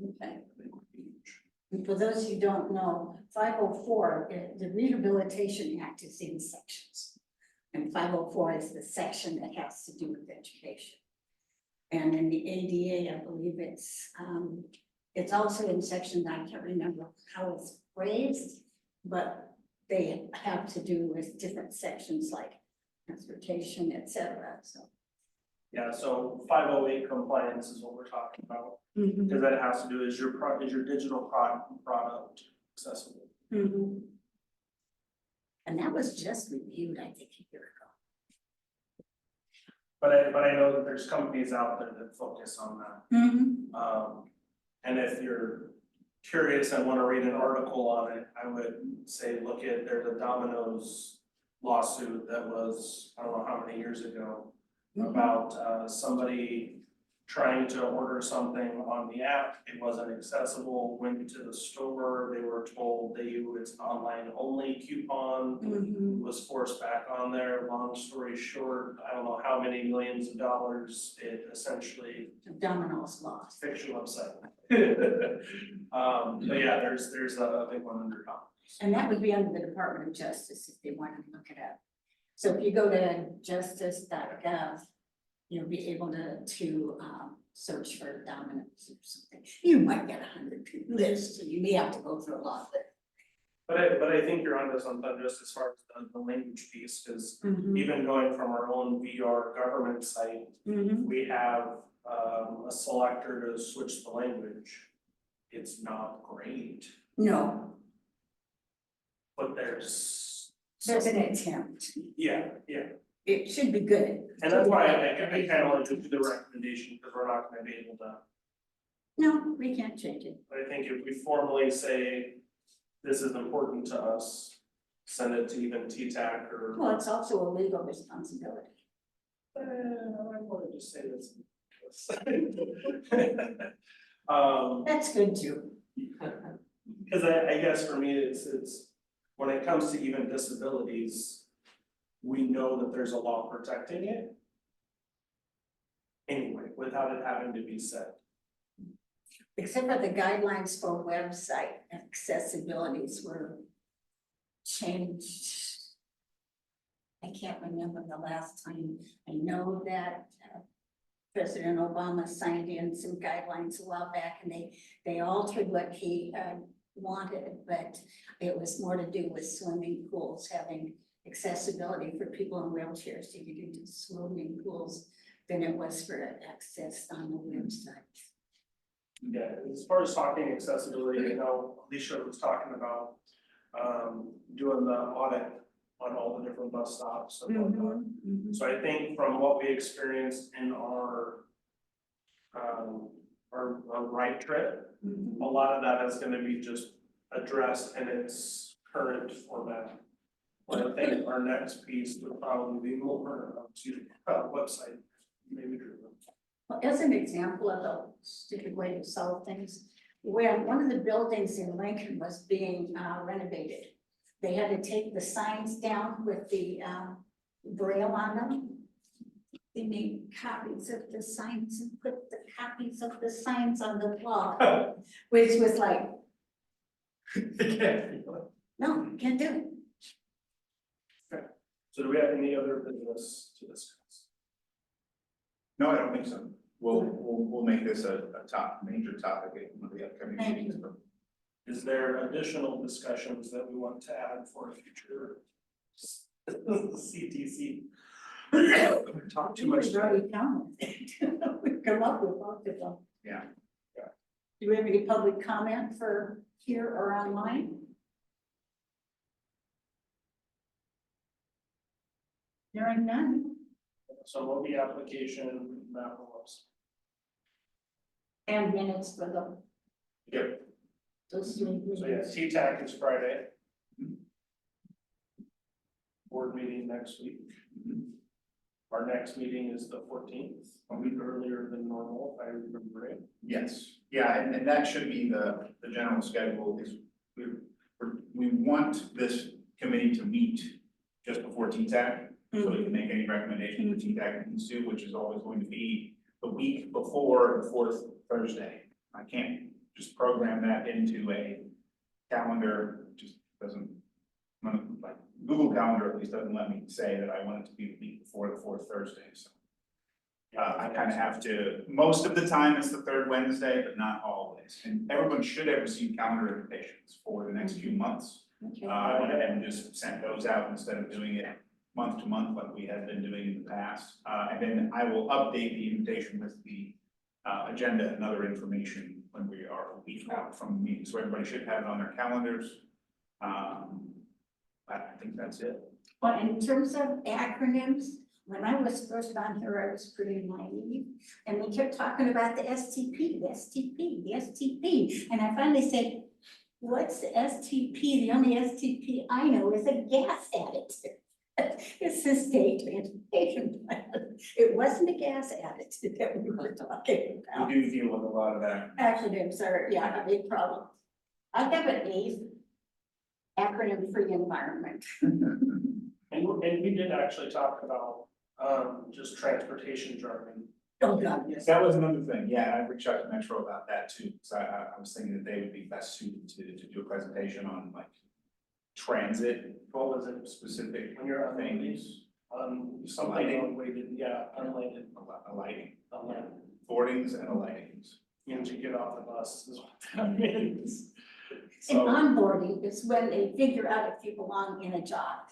Speaker 5: Okay.
Speaker 1: I think would be huge.
Speaker 5: And for those who don't know, 504, the Rehabilitation Act is in sections. And 504 is the section that has to do with education. And in the ADA, I believe it's also in section, I can't remember how it's phrased, but they have to do with different sections like transportation, et cetera, so.
Speaker 1: Yeah, so 508 compliance is what we're talking about, because that has to do, is your digital product accessible?
Speaker 5: And that was just reviewed, I think, a year ago.
Speaker 1: But I know that there's companies out there that focus on that. And if you're curious and want to read an article on it, I would say look at, there's a Domino's lawsuit that was, I don't know how many years ago, about somebody trying to order something on the app, it wasn't accessible, went to the store, they were told it's an online only coupon, was forced back on there, long story short, I don't know how many millions of dollars it essentially
Speaker 5: Domino's lost.
Speaker 1: fixed your website. But yeah, there's a big one under Domino's.
Speaker 5: And that would be under the Department of Justice if they wanted to look it up. So if you go to justice.gov, you'll be able to search for Domino's or something. You might get 100 lists, so you may have to go through a lot of it.
Speaker 1: But I think you're onto something just as far as the language piece, because even going from our own VR government site, we have a selector to switch the language. It's not great,
Speaker 5: No,
Speaker 1: but there's
Speaker 5: an attempt.
Speaker 1: yeah.
Speaker 5: It should be good.
Speaker 1: And that's why I kind of want to do the recommendation, because we're not gonna be able to,
Speaker 5: No, we can't change it.
Speaker 1: I think if we formally say this is important to us, send it to even TTAC or.
Speaker 5: Well, it's also a legal responsibility.
Speaker 1: I want to just say this.
Speaker 5: That's good too.
Speaker 1: Because I guess for me, it's, when it comes to even disabilities, we know that there's a law protecting it. Anyway, without it having to be said.
Speaker 5: Except for the guidelines for website accessibilities were changed. I can't remember the last time. I know that President Obama signed in some guidelines a while back, and they altered what he wanted, but it was more to do with swimming pools having accessibility for people in wheelchairs to get into swimming pools than it was for access on the website.
Speaker 1: Yeah, as far as talking accessibility, I know Alicia was talking about, doing the audit on all the different bus stops and whatnot. So I think from what we experienced in our ride trip, a lot of that is gonna be just addressed in its current format. But I think our next piece would probably be more website, maybe driven.
Speaker 5: Well, as an example of a stupid way to solve things, when one of the buildings in Lincoln was being renovated, they had to take the signs down with the braille on them. They made copies of the signs and put the copies of the signs on the wall, which was like, no, can't do it.
Speaker 1: So do we have any other business to discuss?
Speaker 2: No, I don't think so. We'll make this a major topic in one of the upcoming
Speaker 5: Thank
Speaker 2: meetings.
Speaker 5: you.
Speaker 1: Is there additional discussions that we want to add for a future CTC? Talk too much.
Speaker 5: We've already done it. We've come up with both of them.
Speaker 2: Yeah.
Speaker 5: Do we have any public comment for here or online? Hearing none.
Speaker 1: So we'll be application MAPA website.
Speaker 5: And minutes for the.
Speaker 1: Yep.
Speaker 5: Those three
Speaker 1: So yeah,
Speaker 5: meetings.
Speaker 1: TTAC is Friday. Board meeting next week. Our next meeting is the 14th, a week earlier than normal, if I remember it.
Speaker 2: Yes, yeah, and that should be the general schedule is we want this committee to meet just before TTAC. So we can make any recommendation for TTAC needs to, which is always going to be the week before the fourth Thursday. I can't just program that into a calendar, just doesn't, like Google Calendar at least doesn't let me say that I want it to be the week before the fourth Thursday, so. I kind of have to, most of the time it's the third Wednesday, but not always. And everyone should have received calendar invitations for the next few months.
Speaker 5: Okay.
Speaker 2: And just sent those out instead of doing it month to month like we had been doing in the past. And then I will update the invitation with the agenda and other information when we are a week out from the meeting. So everybody should have it on their calendars. I think that's it.
Speaker 5: Well, in terms of acronyms, when I was first on here, I was pretty naive. And they kept talking about the STP, the STP, the STP. And I finally said, what's the STP? The only STP I know is a gas additive. It's the state transportation plan. It wasn't a gas additive that we were talking about.
Speaker 2: We do deal with a lot of that.
Speaker 5: Acronyms are, yeah, a big problem. I have an A, acronym-free environment.
Speaker 1: And we did actually talk about, just transportation jargon.
Speaker 5: Oh, God, yes.
Speaker 2: That was another thing, yeah, I reached out to Metro about that too, because I was thinking that they would be best suited to do a presentation on like transit,
Speaker 1: What was it?
Speaker 2: specific
Speaker 1: When you're on
Speaker 2: things,
Speaker 1: something
Speaker 2: Lighting.
Speaker 1: unweighted, yeah, unlighted,
Speaker 2: alighting,
Speaker 1: unlighted.
Speaker 2: boardings and alightings.
Speaker 1: Means you get off the bus is what that means.
Speaker 5: And
Speaker 2: So,
Speaker 5: onboarding is when they figure out if you belong in a job.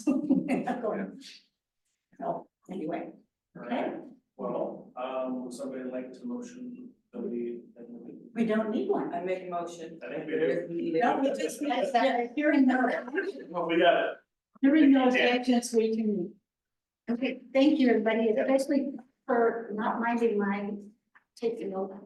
Speaker 5: I'm going, so, anyway, okay,
Speaker 1: Well, would somebody like to motion that
Speaker 5: we don't need one.
Speaker 7: I make a motion.
Speaker 1: I think we do.
Speaker 5: No, we just, during those,
Speaker 1: Well, we got it.
Speaker 5: during those actions, we can. Okay, thank you, everybody, especially for not minding my taking over.